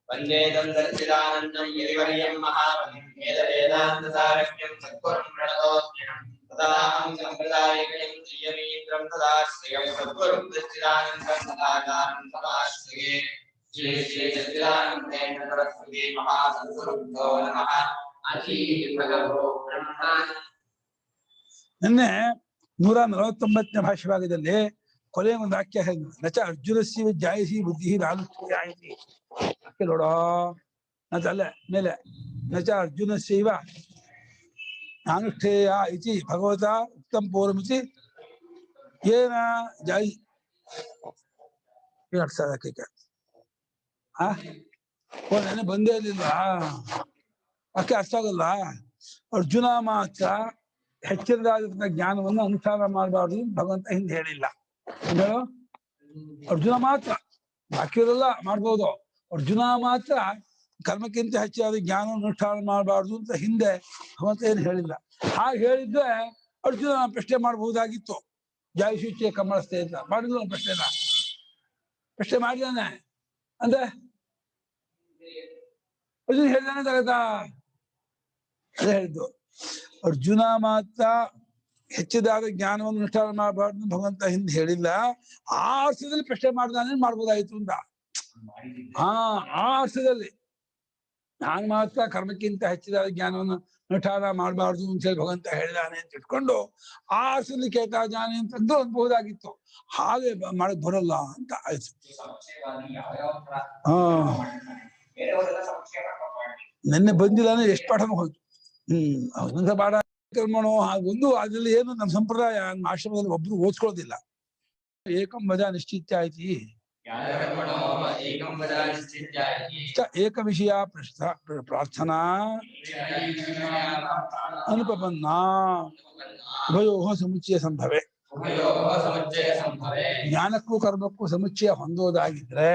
वंदे दंदर्चिदानंदं यदिवर्यं महावलिं वेदवेदान्तसारस्यं सद्गुरुं प्रणतोऽस्म्यहं तदाहं सम्प्रदायिकं श्रीयमीन्द्रं तदाश्रयं सद्गुरुं दच्चिदानन्दं सदाचारं समाश्रये श्री श्री सच्चिदानन्देन्द्र सरस्वती महासद्गुरुभ्यो नमः अति भगवो ब्रह्म ನಿನ್ನೆ 149ನೇ ಭಾಷ್ಯಭಾಗದಲ್ಲಿ ಕೊನೆಯ ಒಂದು ವಾಕ್ಯ ಹೇಳಿದ್ರು ನಚ ಅರ್ಜುನಸ್ಯ ಜಾಯಸಿ ಬುದ್ಧಿ ರಾನುಷ್ಠೇಯಾಯಿತಿ ಅಕ್ಕೆ ನೋಡೋ ನಚಲ್ಲ ಮೇಲೆ ನಚ ಅರ್ಜುನಸ್ಯೈವ ರಾನುಷ್ಠೇಯ ಇತಿ ಭಗವತಾ ಉಕ್ತಂ ಪೂರ್ವಮಿತಿ ಏನ ಜಾಯಿ ಏನು ಅರ್ಥ ಅದಕ್ಕೆ ನೆನೆ ಬಂದೇ ಇರಲಿಲ್ಲ ಅಕ್ಕೆ ಅರ್ಥ ಆಗಲ್ಲ ಅರ್ಜುನ ಮಾತ್ರ ಹೆಚ್ಚಿನದಾದ ಜ್ಞಾನವನ್ನು ಅನುಷ್ಠಾನ ಮಾಡಬಾರ್ದು ಭಗವಂತ ಹಿಂದೆ ಹೇಳಿಲ್ಲ ಹೇಳು ಅರ್ಜುನ ಮಾತ್ರ ಬಾಕಿಯವರೆಲ್ಲ ಮಾಡ್ಬೋದು ಅರ್ಜುನ ಮಾತ್ರ ಕರ್ಮಕ್ಕಿಂತ ಹೆಚ್ಚಾದ ಜ್ಞಾನ ಅನುಷ್ಠಾನ ಮಾಡಬಾರ್ದು ಅಂತ ಹಿಂದೆ ಭಗವಂತ ಏನು ಹೇಳಿಲ್ಲ ಹಾಗೆ ಹೇಳಿದ್ರೆ ಅರ್ಜುನ ಪ್ರಶ್ನೆ ಮಾಡಬಹುದಾಗಿತ್ತು ಜಾಯಶುಚಿಯ ಕಮಲಸ್ತೆ ಅಂತ ಮಾಡಿದ್ರು ಪ್ರಶ್ನೆ ಮಾಡಿದಾನೆ ಅಂದ್ರೆ ಅರ್ಜುನ ಹೇಳಿದಾನೆ ತಗತ್ತಾ ಅದೇ ಹೇಳಿದ್ದು ಅರ್ಜುನ ಮಾತ್ರ ಹೆಚ್ಚಿದಾದ ಜ್ಞಾನವನ್ನು ಅನುಷ್ಠಾನ ಮಾಡಬಾರ್ದು ಭಗವಂತ ಹಿಂದೆ ಹೇಳಿಲ್ಲ ಆ ಅರ್ಥದಲ್ಲಿ ಪ್ರಶ್ನೆ ಮಾಡ್ದಾನೆ ಮಾಡ್ಬೋದಾಯ್ತು ಅಂತ ಆ ಅರ್ಥದಲ್ಲಿ ನಾನು ಮಾತ್ರ ಕರ್ಮಕ್ಕಿಂತ ಹೆಚ್ಚಿದಾದ ಜ್ಞಾನವನ್ನು ಅನುಷ್ಠಾನ ಮಾಡಬಾರ್ದು ಅಂತ ಹೇಳಿ ಭಗವಂತ ಹೇಳಿದಾನೆ ಅಂತ ಇಟ್ಕೊಂಡು ಆ ಅರ್ಥದಲ್ಲಿ ಕೇಳ್ತಾ ಇದ್ದಾನೆ ಅಂತಂದು ಅನ್ಬಹುದಾಗಿತ್ತು ಹಾಗೆ ಮಾಡಕ್ ಬರಲ್ಲ ಅಂತ ಆಯ್ತು ನಿನ್ನೆ ಬಂದಿಲ್ಲ ಎಷ್ಟು ಪಾಠ ಹೋಯ್ತು ಒಂದ ಪಾಠ ಕರ್ಮಣೋ ಒಂದು ಅದ್ರಲ್ಲಿ ಏನು ನಮ್ಮ ಸಂಪ್ರದಾಯ ಆಶ್ರಮದಲ್ಲಿ ಒಬ್ರು ಓದ್ಕೊಳ್ಳೋದಿಲ್ಲ ಏಕಂ ವದ ನಿಶ್ಚಿತ್ಯ ಐತಿ ಏಕ ವಿಷಯ ಪ್ರಾರ್ಥನಾ ಅನುಪಪನ್ನ ಉಭಯೋ ಸಮುಚ್ಚಯ ಸಂಭವೆ ಜ್ಞಾನಕ್ಕೂ ಕರ್ಮಕ್ಕೂ ಸಮುಚ್ಚಯ ಹೊಂದೋದಾಗಿದ್ರೆ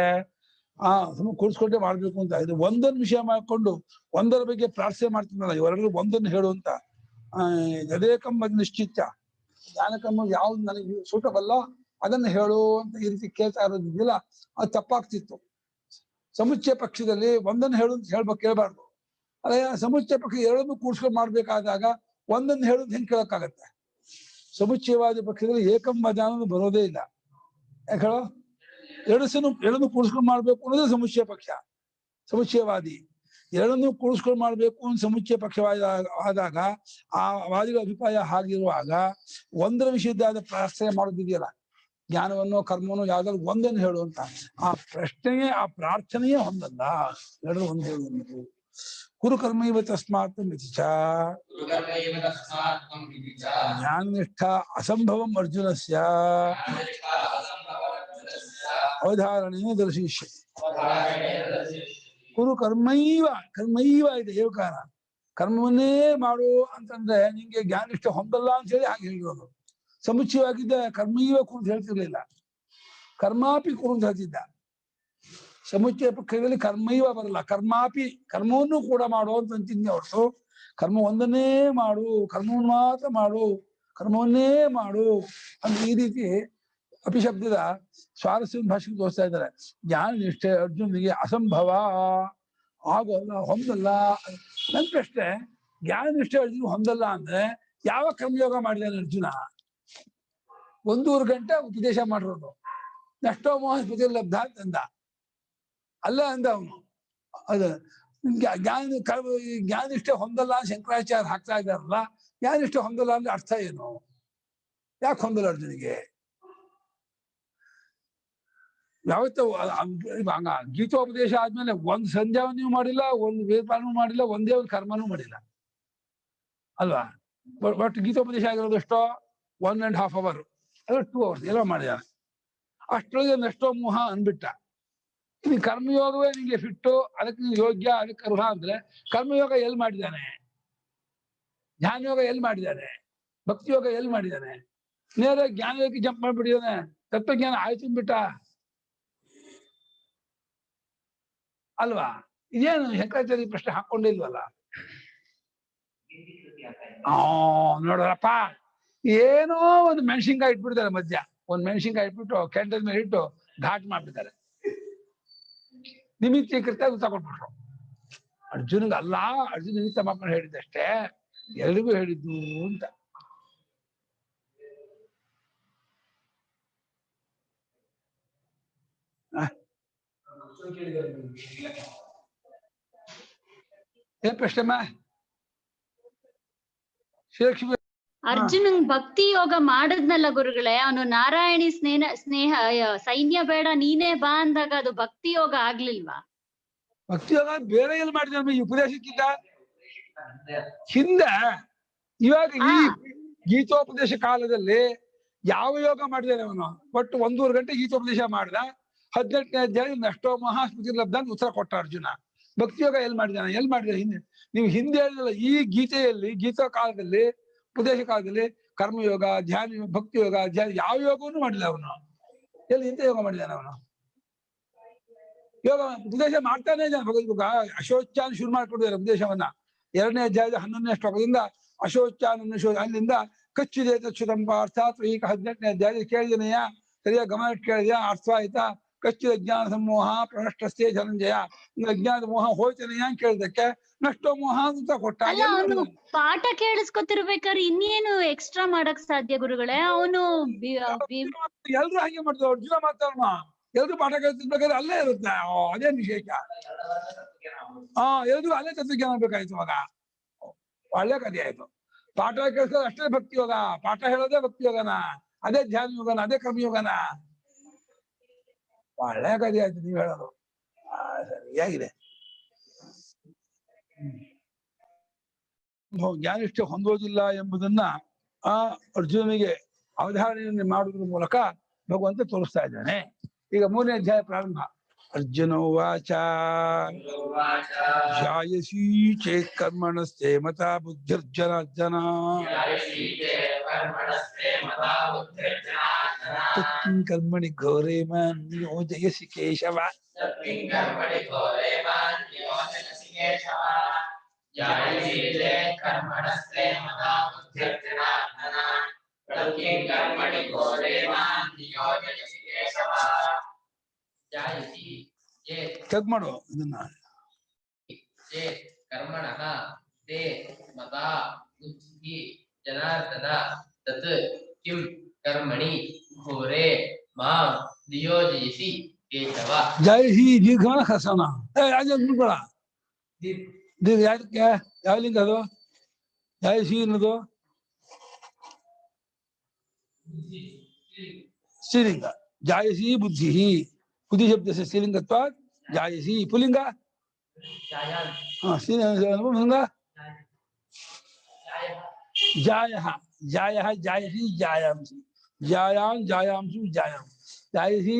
ಕೂಡಿಸ್ಕೊಂಡೆ ಮಾಡ್ಬೇಕು ಅಂತ ಇದು ಒಂದೊಂದು ವಿಷಯ ಮಾಡ್ಕೊಂಡು ಒಂದರ ಬಗ್ಗೆ ಪ್ರಾರ್ಥನೆ ಮಾಡ್ತಿದ್ನಲ್ಲ ಇವರೆಲ್ಲರೂ ಒಂದನ್ನು ಹೇಳು ಅಂತ ಯದೇಕಂಬ ನಿಶ್ಚಿತ್ಯ ಜ್ಞಾನಕರ್ಮ ಯಾವ್ದು ನನಗೆ ಸೂಟಬಲ್ಲ ಅದನ್ನು ಹೇಳು ಅಂತ ಈ ರೀತಿ ಕೇಳ್ತಾ ಇರೋದಿಲ್ಲ ಅದು ತಪ್ಪಾಗ್ತಿತ್ತು ಸಮುಚ್ಚಯ ಪಕ್ಷದಲ್ಲಿ ಒಂದನ್ನು ಹೇಳು ಅಂತ ಕೇಳಬಾರ್ದು ಅದೇ ಸಮುಚ್ಚಯ ಪಕ್ಷ ಎರಡನ್ನು ಕೂಡ್ಸ್ಕೊಂಡು ಮಾಡ್ಬೇಕಾದಾಗ ಒಂದನ್ನು ಹೇಳು ಹೆಂಗೆ ಕೇಳಕ್ಕಾಗತ್ತೆ ಸಮುಚ್ಚಯವಾದ ಪಕ್ಷದಲ್ಲಿ ಏಕಂಬ ಅನ್ನೋದು ಬರೋದೇ ಇಲ್ಲ ಯಾಕೆ ಹೇಳೋ ಎರಡನ್ನು ಕೂಡಿಸ್ಕೊಂಡು ಮಾಡ್ಬೇಕು ಅನ್ನೋದೇ ಸಮುಚ್ಚಯ ಪಕ್ಷ ಸಮುಚ್ಚಯವಾದಿ ಎರಡನ್ನೂ ಕೂಡಿಸ್ಕೊಂಡು ಮಾಡ್ಬೇಕು ಅಂತ ಸಮುಚ್ಚಯ ಪಕ್ಷವಾದ ಆದಾಗ ಆ ವಾದಿಗಳ ಅಭಿಪ್ರಾಯ ಹಾಗಿರುವಾಗ ಒಂದರ ವಿಷಯದಾದ ಪ್ರಾರ್ಥನೆ ಮಾಡೋದಿದೆಯಲ್ಲ ಜ್ಞಾನವನ್ನು ಕರ್ಮವನ್ನು ಯಾವ್ದಾದ್ರು ಒಂದನ್ನು ಹೇಳು ಅಂತ ಆ ಪ್ರಶ್ನೆಯೇ ಆ ಪ್ರಾರ್ಥನೆಯೇ ಹೊಂದಲ್ಲ ಎರಡು ಒಂದು ಹೇಳುವುದು ಕುರು ಕರ್ಮೈವ ತಸ್ಮಾತ್ ಮಿತಿಚ ಜ್ಞಾನನಿಷ್ಠ ಅಸಂಭವಂ ಅರ್ಜುನಸ್ಯ ಅವಧಾರಣೆಯನ್ನು ದರ್ಶಿಷ್ಯ ಕುರು ಕರ್ಮೈವ ಇದೆ ಏವಕಾರ ಕರ್ಮವನ್ನೇ ಮಾಡು ಅಂತಂದ್ರೆ ನಿಂಗೆ ಜ್ಞಾನಿಷ್ಠ ಹೊಂದಲ್ಲ ಅಂತ ಹೇಳಿ ಹಾಗೆ ಹೇಳಿರೋದು ಸಮುಚ್ಚಯವಾಗಿದ್ದ ಕರ್ಮೈವ ಕುರಿತು ಹೇಳ್ತಿರ್ಲಿಲ್ಲ ಕರ್ಮಾಪಿ ಕುರಿತು ಹೇಳ್ತಿದ್ದ ಸಮುಚ್ಚಯ ಪಕ್ಷದಲ್ಲಿ ಕರ್ಮೈವ ಬರಲ್ಲ ಕರ್ಮಾಪಿ ಕರ್ಮವನ್ನು ಕೂಡ ಮಾಡು ಅಂತ ಅಂತಿದ್ದೆ ಹೊರತು ಕರ್ಮ ಒಂದನ್ನೇ ಮಾಡು ಕರ್ಮವನ್ನು ಮಾತ್ರ ಮಾಡು ಕರ್ಮವನ್ನೇ ಮಾಡು ಅಂತ ಈ ರೀತಿ ಅಪಿಶಬ್ದದ ಸ್ವಾರಸ್ಯ ಭಾಷೆಗೆ ತೋರಿಸ್ತಾ ಇದ್ದಾರೆ ಜ್ಞಾನ ನಿಷ್ಠೆ ಅರ್ಜುನಿಗೆ ಅಸಂಭವ ಆಗೋಲ್ಲ ಹೊಂದಲ್ಲ ನನ್ನ ಪ್ರಶ್ನೆ ಜ್ಞಾನ ನಿಷ್ಠೆ ಅರ್ಜುನ ಹೊಂದಲ್ಲ ಅಂದ್ರೆ ಯಾವ ಕರ್ಮಯೋಗ ಮಾಡಿದಾನೆ ಅರ್ಜುನ 1.5 ಗಂಟೆ ಉಪದೇಶ ಮಾಡಿರೋದು ನಷ್ಟೋ ಮೋಹ ಲಬ್ಧ ಅಂತಂದ ಅಲ್ಲ ಅಂದ ಅವನು ಅದು ಜ್ಞಾನಿಷ್ಠೆ ಹೊಂದಲ್ಲ ಶಂಕರಾಚಾರ್ಯ ಹಾಕ್ತಾ ಇದ್ದಾರಲ್ಲ ಜ್ಞಾನಿಷ್ಠೆ ಹೊಂದಲ್ಲ ಅಂದ್ರೆ ಅರ್ಥ ಏನು ಯಾಕೆ ಹೊಂದಲ್ಲ ಅರ್ಜುನಿಗೆ ಯಾವತ್ತು ಗೀತೋಪದೇಶ ಆದ್ಮೇಲೆ ಒಂದ್ ಸಂಧ್ಯಾವನ್ನೂ ಮಾಡಿಲ್ಲ ಒಂದು ವೇದಪಾನೂ ಮಾಡಿಲ್ಲ ಒಂದೇ ಒಂದು ಕರ್ಮನೂ ಮಾಡಿಲ್ಲ ಅಲ್ವಾ ಬಟ್ ಗೀತೋಪದೇಶ ಆಗಿರೋದು ಎಷ್ಟೋ 1.5 hours ಅದು 2 hours ಎಲ್ಲ ಮಾಡಿದಾರೆ ಅಷ್ಟರೊಳಗೆ ನಷ್ಟೋ ಮೋಹ ಅನ್ಬಿಟ್ಟ ಇನ್ನು ಕರ್ಮಯೋಗವೇ ನಿಂಗೆ ಫಿಟ್ಟು, ಅದಕ್ಕೆ ನೀನು ಯೋಗ್ಯ, ಅದಕ್ಕೆ ಅರ್ಹ ಅಂದ್ರೆ ಕರ್ಮಯೋಗ ಎಲ್ಲಿ ಮಾಡಿದ್ದಾನೆ? ಧ್ಯಾನ ಯೋಗ ಎಲ್ಲಿ ಮಾಡಿದ್ದಾನೆ? ಭಕ್ತಿ ಯೋಗ ಎಲ್ಲಿ ಮಾಡಿದ್ದಾನೆ? ನೇರ ಜ್ಞಾನಯೋಗಕ್ಕೆ ಜಂಪ್ ಮಾಡ್ಬಿಟ್ಟಿದ್ದಾನೆ. ತತ್ವಜ್ಞಾನ ಆಯ್ತು ಬಿಟ್ಟ ಅಲ್ವಾ? ಇದೇನು ಶಂಕರಾಚಾರ್ಯ ಪ್ರಶ್ನೆ ಹಾಕೊಂಡಿಲ್ವಲ್ಲ? ನೋಡ್ರಪ್ಪ, ಏನೋ ಒಂದು ಮೆಣಸಿನ್ಕಾಯಿ ಇಟ್ಬಿಡ್ತಾರೆ ಮಧ್ಯ, ಒಂದ್ ಮೆಣಸಿನ್ಕಾಯಿ ಇಟ್ಬಿಟ್ಟು ಕೆಂಡದ ಮೇಲೆ ಇಟ್ಟು ಘಾಟ್ ಮಾಡ್ಬಿಡ್ತಾರೆ. ನಿಮಿತ್ತೀಕೃತ ತಗೊಂಡ್ಬಿಟ್ರು. ಅರ್ಜುನಿಗೆ ಅಲ್ಲ, ಅರ್ಜುನ ನಿಮಿತ್ತ ಮಾಡ್ಕೊಂಡು ಹೇಳಿದ್ದಷ್ಟೇ, ಎಲ್ರಿಗೂ ಹೇಳಿದ್ದು ಅಂತ. ಏನ್ ಪ್ರಶ್ನೆಮ್ಮ? ಶ್ರೀಲಕ್ಷ್ಮಿ ಅರ್ಜುನಂಗ್ ಭಕ್ತಿ ಯೋಗ ಮಾಡದ್ನಲ್ಲ ಗುರುಗಳೇ, ಅವನು ನಾರಾಯಣಿ ಸ್ನೇಹ ಸೈನ್ಯ ಬೇಡ ನೀನೇ ಬಾ ಅಂದಾಗ ಅದು ಭಕ್ತಿ ಯೋಗ ಆಗ್ಲಿಲ್ವಾ? ಭಕ್ತಿ ಯೋಗ ಬೇರೆ ಎಲ್ಲಿ ಮಾಡಿದ ಈ ಉಪದೇಶಕ್ಕಿಂತ ಹಿಂದೆ. ಇವಾಗ ಈ ಗೀತೋಪದೇಶ ಕಾಲದಲ್ಲಿ ಯಾವ ಯೋಗ ಮಾಡಿದಾನೆ ಅವನು? ಒಟ್ಟು 1.5 ಗಂಟೆ ಗೀತೋಪದೇಶ ಮಾಡ್ದ. 18ನೇ ಅಧ್ಯಾಯ ನಷ್ಟೋ ಮಹಾಸ್ಮೃತಿ ಲಬ್ಧ ಅಂತ ಉತ್ತರ ಕೊಟ್ಟ ಅರ್ಜುನ. ಭಕ್ತಿ ಯೋಗ ಎಲ್ಲಿ ಮಾಡಿದಾನೆ? ಎಲ್ಲಿ ಮಾಡಿದ? ಹಿಂದೆ ನೀವು ಹಿಂದೆ ಹೇಳಿದಲ್ಲ, ಈ ಗೀತೆಯಲ್ಲಿ, ಗೀತಾ ಕಾಲದಲ್ಲಿ, ಉಪದೇಶ ಕಾಲದಲ್ಲಿ ಕರ್ಮಯೋಗ, ಧ್ಯಾನ, ಭಕ್ತಿ ಯೋಗ, ಧ್ಯಾನ ಯಾವ ಯೋಗವನ್ನು ಮಾಡಿಲ್ಲ ಅವನು. ಎಲ್ಲಿ ಇಂಥ ಯೋಗ ಮಾಡಿದಾನೆ ಅವನು? ಯೋಗ ಉಪದೇಶ ಮಾಡ್ತಾನೆ ಇದ್ದಾನೆ. ಭಗವದ್ಗೀತ ಅಶೋಚಾನ ಶುರು ಮಾಡ್ಕೊಂಡಿದ್ದಾರೆ ಉಪದೇಶವನ್ನ. 2ನೇ ಅಧ್ಯಾಯದ 11ನೇ ಶ್ಲೋಕದಿಂದ ಅಶೋಚಾನ ಅಲ್ಲಿಂದ ಕಚ್ಚಿದೆ ತಚ್ಚುದಂಬ ಅರ್ಥಾತ್ ಈಗ 18ನೇ ಅಧ್ಯಾಯ ಕೇಳಿದನೆಯ, ಸರಿಯಾಗಿ ಗಮನ ಕೇಳಿದೆಯಾ? ಅರ್ಥ ಆಯ್ತಾ? ಕಚ್ಚಿದ ಅಜ್ಞಾನ ಸಮೂಹ ಪ್ರಣಷ್ಟಸ್ಥೆ ಧನಂಜಯ. ಅಜ್ಞಾನದ ಮೋಹ ಹೋಯ್ತಾನೆಯ ಅಂತ ಕೇಳಿದಕ್ಕೆ ನಷ್ಟೋ ಮೋಹ ಅಂತ ಕೊಟ್ಟ. ಅವನು ಪಾಠ ಕೇಳಿಸ್ಕೊತಿರ್ಬೇಕಾದ್ರೆ ಇನ್ನೇನು ಎಕ್ಸ್ಟ್ರಾ ಮಾಡಕ್ ಸಾಧ್ಯ ಗುರುಗಳೇ? ಅವನು ಎಲ್ರು ಹಾಗೆ ಮಾಡ್ತಾರೆ. ಅರ್ಜುನ ಮಾತಾಡೋಣ, ಎಲ್ರು ಪಾಠ ಕೇಳ್ತಿರ್ಬೇಕಾದ್ರೆ ಅಲ್ಲೇ ಇರುತ್ತೆ. ಅದೇ ವಿಶೇಷ. ಎಲ್ರು ಅಲ್ಲೇ ತತ್ವಜ್ಞಾನ ಬೇಕಾಯ್ತು. ಅವಾಗ ಒಳ್ಳೆ ಕಥೆ ಆಯ್ತು. ಪಾಠ ಕೇಳಿಸೋದು ಅಷ್ಟೇ ಭಕ್ತಿ ಯೋಗ, ಪಾಠ ಹೇಳೋದೇ ಭಕ್ತಿ ಯೋಗನ, ಅದೇ ಧ್ಯಾನ ಯೋಗನ, ಅದೇ ಕರ್ಮಯೋಗನ. ಒಳ್ಳೆ ಕಥೆ ಆಯ್ತು ನೀವು ಹೇಳೋದು. ಸರಿಯಾಗಿದೆ. ಜ್ಞಾನಿಷ್ಠೆ ಹೊಂದೋದಿಲ್ಲ ಎಂಬುದನ್ನ ಅರ್ಜುನನಿಗೆ ಅವಧಾರಣೆಯನ್ನು ಮಾಡುವುದರ ಮೂಲಕ ಭಗವಂತ ತೋರಿಸ್ತಾ ಇದ್ದಾನೆ. ಈಗ 3ನೇ ಅಧ್ಯಾಯ ಪ್ರಾರಂಭ. ಅರ್ಜುನ ಉವಾಚ ಜಾಯಸಿ ಚೇತ್ ಕರ್ಮಣಸ್ತೆ ಮತಾ ಬುದ್ಧಿರ್ಜನಾರ್ದನ ತತ್ಕಿಂ ಕರ್ಮಣಿ ಘೋರೆ ಮಾಂ ನಿಯೋಜಯಸಿ ಕೇಶವ. ಚೆಕ್ ಮಾಡು ಇದನ್ನ. ಕರ್ಮಣಃ ತೇ ಮತಾ ಬುದ್ಧಿ ಜನಾರ್ದನ ತತ್ ಕಿಂ ಕರ್ಮಣಿ ಘೋರೆ ಮಾಂ ನಿಯೋಜಯಸಿ ಕೇಶವ. ಜಾಯಸಿ ದೀರ್ಘ ಹಸನ ದೀರ್ಘ ಯಾಕೆ? ಯಾವ ಲಿಂಗ ಅದು? ಜಾಯಸಿ ಅನ್ನೋದು ಸ್ತ್ರೀಲಿಂಗ. ಜಾಯಸಿ ಬುದ್ಧಿ, ಬುದ್ಧಿ ಶಬ್ದ ಸ್ತ್ರೀಲಿಂಗತ್ವ. ಜಾಯಸಿ ಪುಲಿಂಗ. ಸ್ತ್ರೀಲಿಂಗ ಜಾಯ ಜಾಯ ಜಾಯಸಿ ಜಾಯಾಂಸಿ ಜಾಯಾಂ ಜಾಯಾಂಸು ಜಾಯಾಂ ಜಾಯಸಿ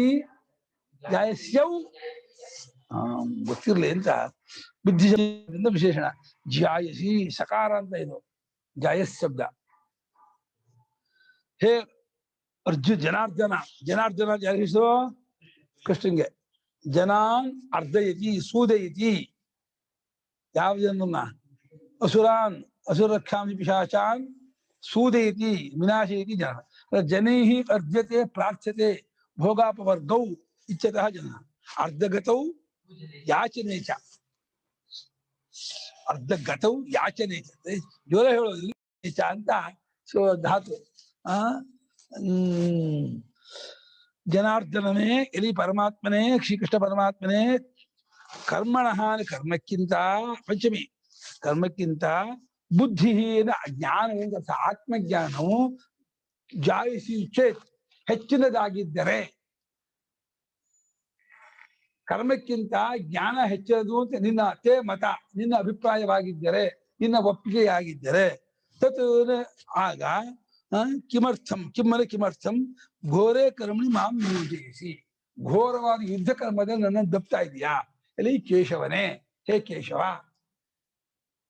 ಜಾಯಸ್ಯೌ. ಗೊತ್ತಿರ್ಲಿ ಅಂತ ಬುದ್ಧಿ ಶಬ್ದದಿಂದ ವಿಶೇಷಣ. ಜಾಯಸಿ ಸಕಾರ ಅಂತ ಇದು ಜಾಯಸ್ ಶಬ್ದ. ಹೇ ಅರ್ಜುನ್ ಜನಾರ್ದನ, ಜನಾರ್ದನ ಜಾಯಿಸೋ ಕೃಷ್ಣಂಗೆ. ಜನಾನ್ ಅರ್ಧಯತಿ ಸೂದಯತಿ. ಯಾವ ಜನನ್ನ? ಅಸುರಾನ್ ಅಸುರಕ್ಷಾಂಸಿ ಪಿಶಾಚಾನ್ ಸೂದಯತಿ ವಿನಾಶಯತಿ ಜನ. ಜನೈಃ ಅರ್ಧ್ಯತೆ ಪ್ರಾರ್ಥ್ಯತೆ ಭೋಗಾಪವರ್ಗೌ ಇಚ್ಛತಃ ಜನ. ಅರ್ಧಗತೌ ಯಾಚನೆ ಚ. ಅರ್ಧಗತೌ ಯಾಚನೆ ಚ ಜೋರ ಹೇಳೋದಿಲ್ಲ ಅಂತ ಧಾತು. ಜನಾರ್ದನನೇ ಎಲಿ ಪರಮಾತ್ಮನೇ, ಶ್ರೀಕೃಷ್ಣ ಪರಮಾತ್ಮನೇ. ಕರ್ಮಣಃ ಕರ್ಮಕ್ಕಿಂತ, ಪಂಚಮಿ ಕರ್ಮಕ್ಕಿಂತ ಬುದ್ಧಿ ಜ್ಞಾನವು ಆತ್ಮಜ್ಞಾನವು ಜಾಯಿಸಿ ಚೇತ್ ಹೆಚ್ಚಿನದಾಗಿದ್ದರೆ, ಕರ್ಮಕ್ಕಿಂತ ಜ್ಞಾನ ಹೆಚ್ಚದು ಅಂತ ನಿನ್ನ ತೇ ಮತ, ನಿನ್ನ ಅಭಿಪ್ರಾಯವಾಗಿದ್ದರೆ, ನಿನ್ನ ಒಪ್ಪಿಗೆಯಾಗಿದ್ದರೆ, ತತ್ ಆಗ ಕಿಮರ್ಥಂ ಕಿಮ್ಮನ ಕಿಮರ್ಥಂ ಘೋರೆ ಕರ್ಮಣಿ ಮಾಂ ನಿಯೋಜಯಿಸಿ. ಘೋರವಾದ ಯುದ್ಧ ಕರ್ಮದಲ್ಲಿ ನನ್ನನ್ನು ದಪ್ತಾ ಇದೆಯಾ ಎಲ್ಲಿ ಕೇಶವನೇ, ಹೇ ಕೇಶವ.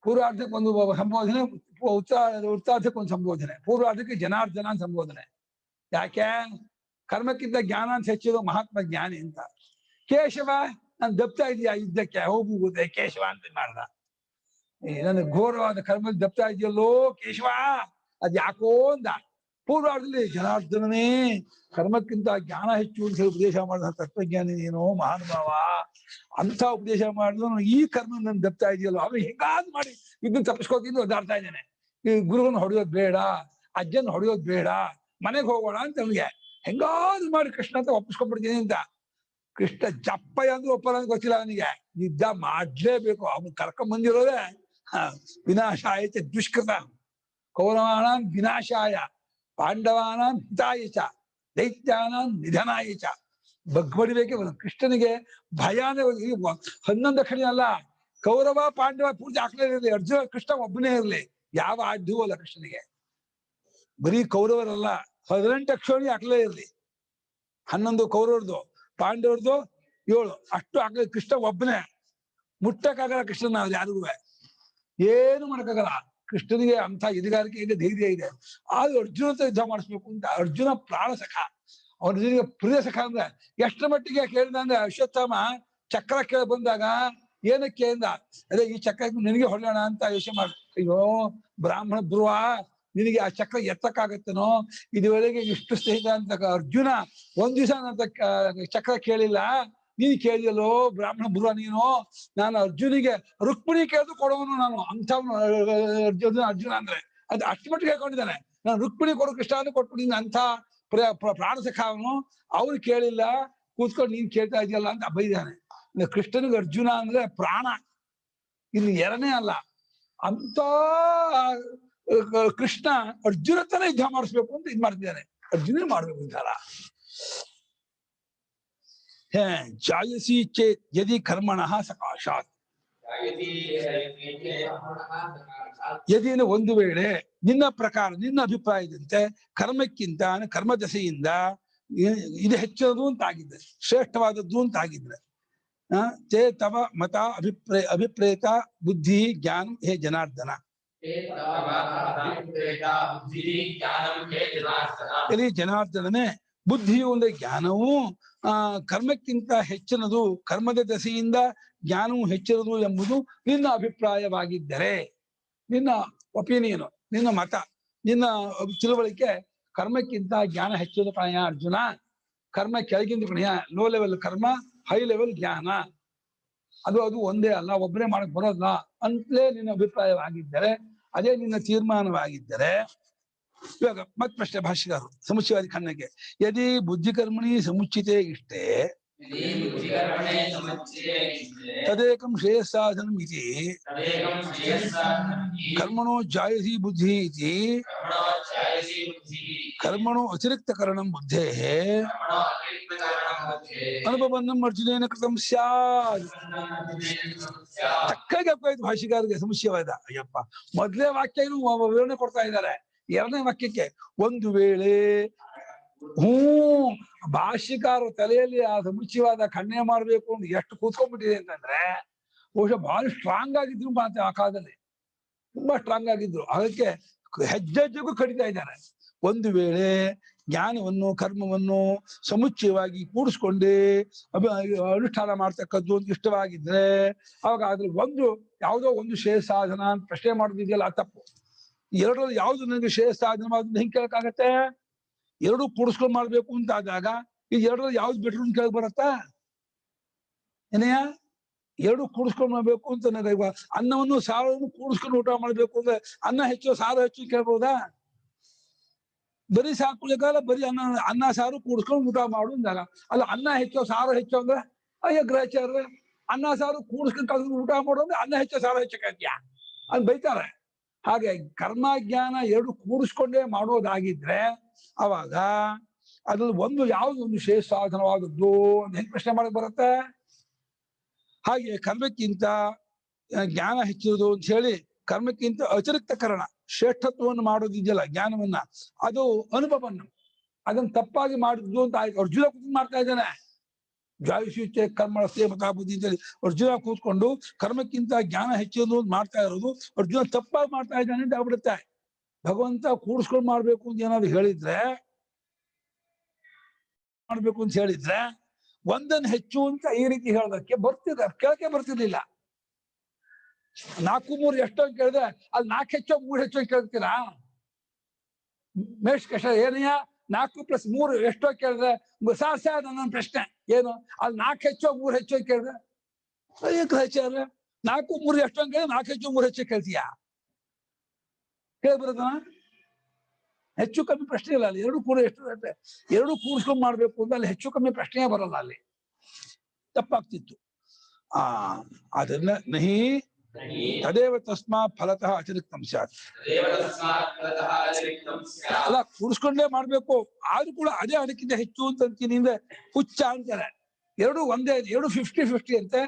ಪೂರ್ವಾರ್ಧಕ್ಕೆ ಒಂದು ಸಂಬೋಧನೆ, ಉತ್ತಾರ್ಧಕ್ಕೆ ಒಂದು ಸಂಬೋಧನೆ. ಪೂರ್ವಾರ್ಧಕ್ಕೆ ಜನಾರ್ದನ ಅಂತ ಸಂಬೋಧನೆ. ಯಾಕೆ? ಕರ್ಮಕ್ಕಿಂತ ಜ್ಞಾನ ಅಂತ ಹೆಚ್ಚಿರೋ ಮಹಾತ್ಮ ಜ್ಞಾನಿ ಅಂತ. ಕೇಶವ ನಾನು ದಪ್ತಾ ಇದೆಯಾ ಯುದ್ಧಕ್ಕೆ, ಹೋಗುವುದೇ ಕೇಶವ ಅಂತ ಮಾಡ್ದ. ನನ್ನ ಘೋರವಾದ ಕರ್ಮದಲ್ಲಿ ದಪ್ತಾ ಇದೆಯಲ್ಲೋ ಕೇಶವ, ಅದ್ ಯಾಕೋ ಅಂದ. ಪೂರ್ವಾರ್ಧದಲ್ಲಿ ಜನಾರ್ದನನೇ ಕರ್ಮಕ್ಕಿಂತ ಜ್ಞಾನ ಹೆಚ್ಚು ಅಂತ ಹೇಳಿ ಉಪದೇಶ ಮಾಡಿದ ತತ್ವಜ್ಞಾನಿ ನೀನು ಮಹಾನುಭಾವ. ಅಂತ ಉಪದೇಶ ಮಾಡಿದ್ರು ಈ ಕರ್ಮ ನನ್ ದಪ್ತಾ ಇದೆಯಲ್ಲೋ, ಅವ್ನು ಹೆಂಗಾದ್ ಮಾಡಿ ಇದನ್ನ ತಪ್ಪಿಸ್ಕೋತೀನಿ ಒದ್ದಾಡ್ತಾ ಇದ್ದೇನೆ. ಈ ಗುರುವನ್ನ ಹೊಡೆಯೋದ್ ಬೇಡ, ಅಜ್ಜನ್ ಹೊಡೆಯೋದ್ ಬೇಡ, ಮನೆಗೆ ಹೋಗೋಣ ಅಂತ ಅವನಿಗೆ ಹೆಂಗಾದ್ರು ಮಾಡಿ ಕೃಷ್ಣ ಅಂತ ಒಪ್ಪಿಸ್ಕೊಂಡ್ಬಿಡ್ತೀನಿ ಅಂತ. ಕೃಷ್ಣ ಜಪ್ಪಯ್ಯ ಅಂದ್ರೆ ಒಪ್ಪಲ್ಲ ಅಂತ ಗೊತ್ತಿಲ್ಲ ಅವನಿಗೆ, ಯುದ್ಧ ಮಾಡ್ಲೇಬೇಕು. ಅವನು ಕರ್ಕೊಂಡ್ ಬಂದಿರೋದೇ ವಿನಾಶಾಯ ಚ ದುಷ್ಕೃತ, ಕೌರವಾನಾಂ ವಿನಾಶಾಯ, ಪಾಂಡವಾನಾಂ ಹಿತಾಯ ಚ, ದೈತ್ಯಾನಾಂ ನಿಧನಾಯ ಚ. ಬಗ್ಬಡಿಬೇಕೆ ಕೃಷ್ಣನಿಗೆ ಭಯಾನೇ. 11 ಅಕ್ಷಣಿ ಅಲ್ಲ, ಕೌರವ ಪಾಂಡವ ಪೂರ್ತಿ ಹಾಕ್ಲೇ ಇರಲಿ, ಅರ್ಜುನ ಕೃಷ್ಣ ಒಬ್ಬನೇ ಇರಲಿ, ಯಾವ ಆಡ್ಯೂ ಅಲ್ಲ ಕೃಷ್ಣನಿಗೆ. ಬರೀ ಕೌರವರಲ್ಲ, 18 ಅಕ್ಷೋಣಿ ಹಾಕ್ಲೇ ಇರಲಿ. 11 ಕೌರವರದು, ಪಾಂಡವರದು 7, ಅಷ್ಟು ಹಾಕ್ಲಿ. ಕೃಷ್ಣ ಒಬ್ಬನೇ, ಮುಟ್ಟಕ್ಕಾಗಲ್ಲ ಕೃಷ್ಣನ ಅವ್ರು ಯಾರಿಗೂ, ಏನು ಮಾಡಕ್ಕಾಗಲ್ಲ. ಕೃಷ್ಣನಿಗೆ ಅಂತ ಎದುಗಾರಿಕೆ ಇದೆ, ಧೈರ್ಯ ಇದೆ. ಆದ್ರೂ ಅರ್ಜುನ ಯುದ್ಧ ಮಾಡಿಸ್ಬೇಕು ಅಂತ. ಅರ್ಜುನ ಪ್ರಾಣ ಸಖ, ಅರ್ಜುನಿಗೆ ಪ್ರಿಯ ಸಖ. ಅಂದ್ರೆ ಎಷ್ಟರ ಮಟ್ಟಿಗೆ ಕೇಳಿದ ಅಂದ್ರೆ, ಅಶ್ವತ್ಥಾಮ ಚಕ್ರ ಕೇಳಿ ಬಂದಾಗ ಏನಕ್ಕೆ ಅಂದ, ಅದೇ ಈ ಚಕ್ರ ನಿನಗೆ ಹೊಳ್ಳೋಣ ಅಂತ ಯೋಚನೆ ಮಾಡ. ಅಯ್ಯೋ ಬ್ರಾಹ್ಮಣ ಧ್ರುವ, ನಿನಗೆ ಆ ಚಕ್ರ ಎತ್ತಕ್ಕಾಗತ್ತೇನೋ, ಇದುವರೆಗೆ ಇಷ್ಟು ಸ್ನೇಹಿತ ಅಂತ ಅರ್ಜುನ ಒಂದ್ ದಿವಸ ಅಂತ ಚಕ್ರ ಕೇಳಿಲ್ಲ, ನೀನ್ ಕೇಳಿಯಲ್ಲೋ ಬ್ರಾಹ್ಮಣ ಧ್ರುವ ನೀನು. ನಾನು ಅರ್ಜುನಿಗೆ ರುಕ್ಮಿಣಿ ಕೇಳಿದ್ರು ಕೊಡುವನು ನಾನು, ಅಂಥವ್ನು ಅರ್ಜುನ ಅಂದ್ರೆ. ಅದು ಅಷ್ಟು ಮಟ್ಟಿಗೆ ಹೇಳ್ಕೊಂಡಿದ್ದಾನೆ. ನಾನು ರುಕ್ಮಿಣಿ ಕೊಡು ಕೃಷ್ಣ ಅಂತ ಕೊಟ್ಬಿಟ್ಟಿದ್ದೀನಿ ಅಂತ ಪ್ರಾಣ ಸಖ ಅವನು. ಅವ್ನು ಕೇಳಿಲ್ಲ, ಕೂತ್ಕೊಂಡು ನೀನ್ ಕೇಳ್ತಾ ಇದೆಯಲ್ಲ ಅಂತ ಬೈದಾನೆ. ಕೃಷ್ಣನಿಗೆ ಅರ್ಜುನ ಅಂದ್ರೆ ಪ್ರಾಣ, ಇನ್ನು ಎರಡನೇ ಅಲ್ಲ. ಅಂತ ಕೃಷ್ಣ ಅರ್ಜುನ ತಾನೇ ಯುದ್ಧ ಮಾಡಿಸ್ಬೇಕು ಅಂತ ಇದ್ ಮಾಡ್ತಿದ್ದಾನೆ. ಅರ್ಜುನ ಮಾಡ್ಬೇಕು ಅಂತಾರ. ಜಾಯಸಿ ಚೇತ್ ಯದಿ ಕರ್ಮಣಃ ಸಕಾಶಾತ್. ಯದಿನ ಒಂದು ವೇಳೆ ನಿನ್ನ ಪ್ರಕಾರ, ನಿನ್ನ ಅಭಿಪ್ರಾಯದಂತೆ ಕರ್ಮಕ್ಕಿಂತ ಕರ್ಮದಶೆಯಿಂದ ಇದು ಹೆಚ್ಚದು ಅಂತಾಗಿದ್ರೆ, ಶ್ರೇಷ್ಠವಾದದ್ದು ಅಂತಾಗಿದ್ರೆ, ತೇ ತವ ಮತ ಅಭಿಪ್ರೇತ ಬುದ್ಧಿ ಜ್ಞಾನ ಹೇ ಜನಾರ್ದನ. ಇಲ್ಲಿ ಜನಾರ್ದನನೇ, ಬುದ್ಧಿಯು ಅಂದ್ರೆ ಜ್ಞಾನವು ಕರ್ಮಕ್ಕಿಂತ ಹೆಚ್ಚಿನದು, ಕರ್ಮದ ದಶೆಯಿಂದ ಜ್ಞಾನವು ಹೆಚ್ಚಿನದು ಎಂಬುದು ನಿನ್ನ ಅಭಿಪ್ರಾಯವಾಗಿದ್ದರೆ, ನಿನ್ನ ಒಪಿನಿಯನ್, ನಿನ್ನ ಮತ, ನಿನ್ನ ತಿಳುವಳಿಕೆ ಕರ್ಮಕ್ಕಿಂತ ಜ್ಞಾನ ಹೆಚ್ಚಿನ ಪ್ರಾಯ ಅರ್ಜುನ. ಕರ್ಮ ಕೆಳಗಿಂದ ಪ್ರಾಯ, ಲೋ ಲೆವೆಲ್ ಕರ್ಮ, ಹೈ ಲೆವೆಲ್ ಜ್ಞಾನ. ಅದು ಒಂದೇ ಅಲ್ಲ, ಒಬ್ಬರೇ ಮಾಡಕ್ ಬರೋಲ್ಲ ಅಂತಲೇ ನಿನ್ನ ಅಭಿಪ್ರಾಯವಾಗಿದ್ದರೆ, ಅದೇ ನಿನ್ನ ತೀರ್ಮಾನವಾಗಿದ್ದರೆ, ಇವಾಗ ಮತ್ ಪ್ರಶ್ನೆ ಭಾಷ್ಯಗಾರರು ಸಮುಚ್ಚಯವಾದಿ ಖಂಡಕ್ಕೆ, ಯದಿ ಬುದ್ಧಿಕರ್ಮಣಿ ಸಮುಚ್ಚಿತೆ ಇಷ್ಟೇ ತದೇಕಂ ಶ್ರೇಯಸ್ಸಾಧನಂ ಇತಿ ಕರ್ಮಣೋ ಜಾಯಸಿ ಬುದ್ಧಿ ಇತಿ ಕರ್ಮಣೋ ಅತಿರಿಕ್ತಕರಣಂ ಬುದ್ಧೇ ಅನುಪಬಂಧಂ ಅರ್ಜುನೇನ ಕೃತಂ ಸ್ಯಾತ್. ಚಕ್ಕಾಗಿ ಅಪ್ಪಾಯ್ತು ಭಾಷಿಗಾರಿಗೆ ಸಮುಚ್ಚಯವಾದ. ಅಯ್ಯಪ್ಪ, ಮೊದಲೇ ವಾಕ್ಯ ವಿವರಣೆ ಕೊಡ್ತಾ ಇದ್ದಾರೆ. ಎರಡನೇ ವಾಕ್ಯಕ್ಕೆ ಒಂದು ವೇಳೆ ಭಾಷ್ಯಕಾರ ತಲೆಯಲ್ಲಿ ಆ ಸಮುಚ್ಚಯವಾದ ಖಂಡನೆ ಮಾಡ್ಬೇಕು ಅಂತ ಎಷ್ಟು ಕೂತ್ಕೊಂಡ್ಬಿಟ್ಟಿದೆ ಅಂತಂದ್ರೆ, ಬಹುಶಃ ಬಹಳ ಸ್ಟ್ರಾಂಗ್ ಆಗಿದ್ರು ಮಾತ್ರ ಆ ಕಾಲದಲ್ಲಿ, ತುಂಬಾ ಸ್ಟ್ರಾಂಗ್ ಆಗಿದ್ರು. ಅದಕ್ಕೆ ಹೆಜ್ಜೆಜ್ಜೆಗೂ ಕಡಿತಾ ಇದ್ದಾರೆ. ಒಂದು ವೇಳೆ ಜ್ಞಾನವನ್ನು ಕರ್ಮವನ್ನು ಸಮುಚ್ಚಯವಾಗಿ ಕೂಡಿಸ್ಕೊಂಡೇ ಅನುಷ್ಠಾನ ಮಾಡ್ತಕ್ಕದ್ದು ಅಂತ ಇಷ್ಟವಾಗಿದ್ರೆ, ಅವಾಗ ಅದ್ರ ಯಾವುದೋ ಒಂದು ಶ್ರೇಯ ಸಾಧನ ಅಂತ ಪ್ರಶ್ನೆ ಮಾಡೋದಿದೆಯಲ್ಲ, ಆ ತಪ್ಪು. ಎರಡರಲ್ಲಿ ಯಾವ್ದು ನನಗೆ ಶ್ರೇಯ ಸಾಧನವಾದ ಹೆಂಗ್ ಕೇಳಕ್ಕಾಗತ್ತೆ? ಎರಡೂ ಕೂಡಿಸ್ಕೊಂಡು ಮಾಡ್ಬೇಕು ಅಂತ ಆದಾಗ ಈ ಎರಡರಲ್ಲಿ ಯಾವ್ದು ಬೆಟ್ರು ಅಂತ ಕೇಳಕ್ ಬರತ್ತಾ? ಏನಯ್ಯ, ಎರಡು ಕೂಡಿಸ್ಕೊಂಡು ಮಾಡ್ಬೇಕು ಅಂತ ನನಗೆ, ಅನ್ನವನ್ನು ಸಾರವನ್ನು ಕೂಡಿಸ್ಕೊಂಡು ಊಟ ಮಾಡ್ಬೇಕು ಅಂದ್ರೆ ಅನ್ನ ಹೆಚ್ಚು ಸಾರು ಹೆಚ್ಚು ಕೇಳ್ಬೋದಾ? ಬರೀ ಸಾರು ಕುಳಿಕಾಲ ಬರೀ ಅನ್ನ ಸಾರು ಕೂಡಿಸ್ಕೊಂಡು ಊಟ ಮಾಡು ಅಂದಾಗ, ಅಲ್ಲ ಅನ್ನ ಹೆಚ್ಚು ಸಾರು ಹೆಚ್ಚು ಅಂದ್ರೆ ಅಯ್ಯ ಗ್ರಹಚಾರ್ಯ, ಅನ್ನ ಸಾರು ಕೂಡಿಸ್ಕೊಂಡು ಕಲ್ಕೊಂಡು ಊಟ ಮಾಡು ಅಂದ್ರೆ ಅನ್ನ ಹೆಚ್ಚು ಸಾರು ಹೆಚ್ಚು ಕೇಳ್ತೀಯ ಅದು ಬೈತಾರೆ. ಹಾಗೆ ಕರ್ಮ ಜ್ಞಾನ ಎರಡು ಕೂಡಿಸ್ಕೊಂಡೇ ಮಾಡೋದಾಗಿದ್ರೆ ಅವಾಗ ಅದ್ರಲ್ಲಿ ಯಾವ್ದು ಒಂದು ಶ್ರೇಷ್ಠ ಸಾಧನವಾದದ್ದು ಅಂತ ಹೆಂಗ್ ಪ್ರಶ್ನೆ ಮಾಡಕ್ ಬರುತ್ತೆ? ಹಾಗೆ ಕರ್ಮಕ್ಕಿಂತ ಜ್ಞಾನ ಹೆಚ್ಚಿರುವುದು ಅಂತ ಹೇಳಿ ಕರ್ಮಕ್ಕಿಂತ ಅತಿರಿಕ್ತ ಕರಣ ಶ್ರೇಷ್ಠತ್ವವನ್ನು ಮಾಡೋದಿದೆಯಲ್ಲ ಜ್ಞಾನವನ್ನ, ಅದು ಅನುಭವವನ್ನು ಅದನ್ನ ತಪ್ಪಾಗಿ ಮಾಡಿದ್ದು ಅಂತ ಆಯ್ತು. ಅರ್ಜುನ ಮಾಡ್ತಾ ಇದ್ದಾನೆ, ಜ್ವಾಯುಷುಚ್ಚೆ ಕರ್ಮಳಸ್ತೆ ಮತಾ ಬುದ್ಧಿ ಅಂತೇಳಿ ಅರ್ಜುನ ಕೂತ್ಕೊಂಡು ಕರ್ಮಕ್ಕಿಂತ ಜ್ಞಾನ ಹೆಚ್ಚು ಮಾಡ್ತಾ ಇರೋದು ಅರ್ಜುನ ತಪ್ಪಾಗಿ ಮಾಡ್ತಾ ಇದ್ದಾನೆ ಅಂತ ಆಗ್ಬಿಡುತ್ತೆ. ಭಗವಂತ ಕೂಡಿಸ್ಕೊಂಡು ಮಾಡ್ಬೇಕು ಅಂತ ಏನಾದ್ರು ಹೇಳಿದ್ರೆ ಒಂದನ್ನು ಹೆಚ್ಚು ಅಂತ ಈ ರೀತಿ ಹೇಳೋದಕ್ಕೆ ಕೇಳಕ್ಕೆ ಬರ್ತಿರ್ಲಿಲ್ಲ. 4 3 ಎಷ್ಟೋ ಕೇಳಿದ್ರೆ ಅಲ್ಲಿ 4 ಹೆಚ್ಚೋ 3 ಹೆಚ್ಚೋ ಕೇಳ್ತೀರಾ? ಮೇಷ್ ಕಷ್ಟ ಏನಯ್ಯ 4 + 3 ಎಷ್ಟೋ ಕೇಳಿದ್ರೆ ಸಾರ್ ನನ್ನ ಪ್ರಶ್ನೆ ಏನು ಅಲ್ಲಿ 4 ಹೆಚ್ಚೋ 3 ಹೆಚ್ಚೋ ಕೇಳಿದ್ರೆ ಹೆಚ್ಚಾದ್ರೆ 4 3 ಎಷ್ಟೋ ಕೇಳಿದ್ರೆ 4 ಹೆಚ್ಚು 3 ಹೆಚ್ಚೋ ಕೇಳ್ತೀಯಾ? ಕೇಳಿ ಬರೋದನ? ಹೆಚ್ಚು ಕಮ್ಮಿ ಪ್ರಶ್ನೆ ಇಲ್ಲ ಅಲ್ಲಿ. ಎರಡು ಕೂಡಿಸ್ಕೊಂಡು ಮಾಡ್ಬೇಕು ಅಂತ ಅಲ್ಲಿ ಹೆಚ್ಚು ಕಮ್ಮಿ ಪ್ರಶ್ನೆ ಬರಲ್ಲ, ಅಲ್ಲಿ ತಪ್ಪಾಗ್ತಿತ್ತು. ಅದನ್ನ ನಹಿ ತದೇವ ತಸ್ಮಾತ್ ಫಲತಃ ಅತಿರಿಕ್ತಂ ಸ್ಯಾತ್. ಅಲ್ಲ, ಕೂಡಿಸ್ಕೊಂಡೇ ಮಾಡ್ಬೇಕು, ಆದ್ರೂ ಕೂಡ ಅದೇ ಅದಕ್ಕಿಂತ ಹೆಚ್ಚು ಅಂತ ಅಂತೀನಿ ಅಂದ್ರೆ ಹುಚ್ಚ ಅಂತಾರೆ. ಎರಡು ಒಂದೇ, ಎರಡು 50-50 ಅಂತೆ,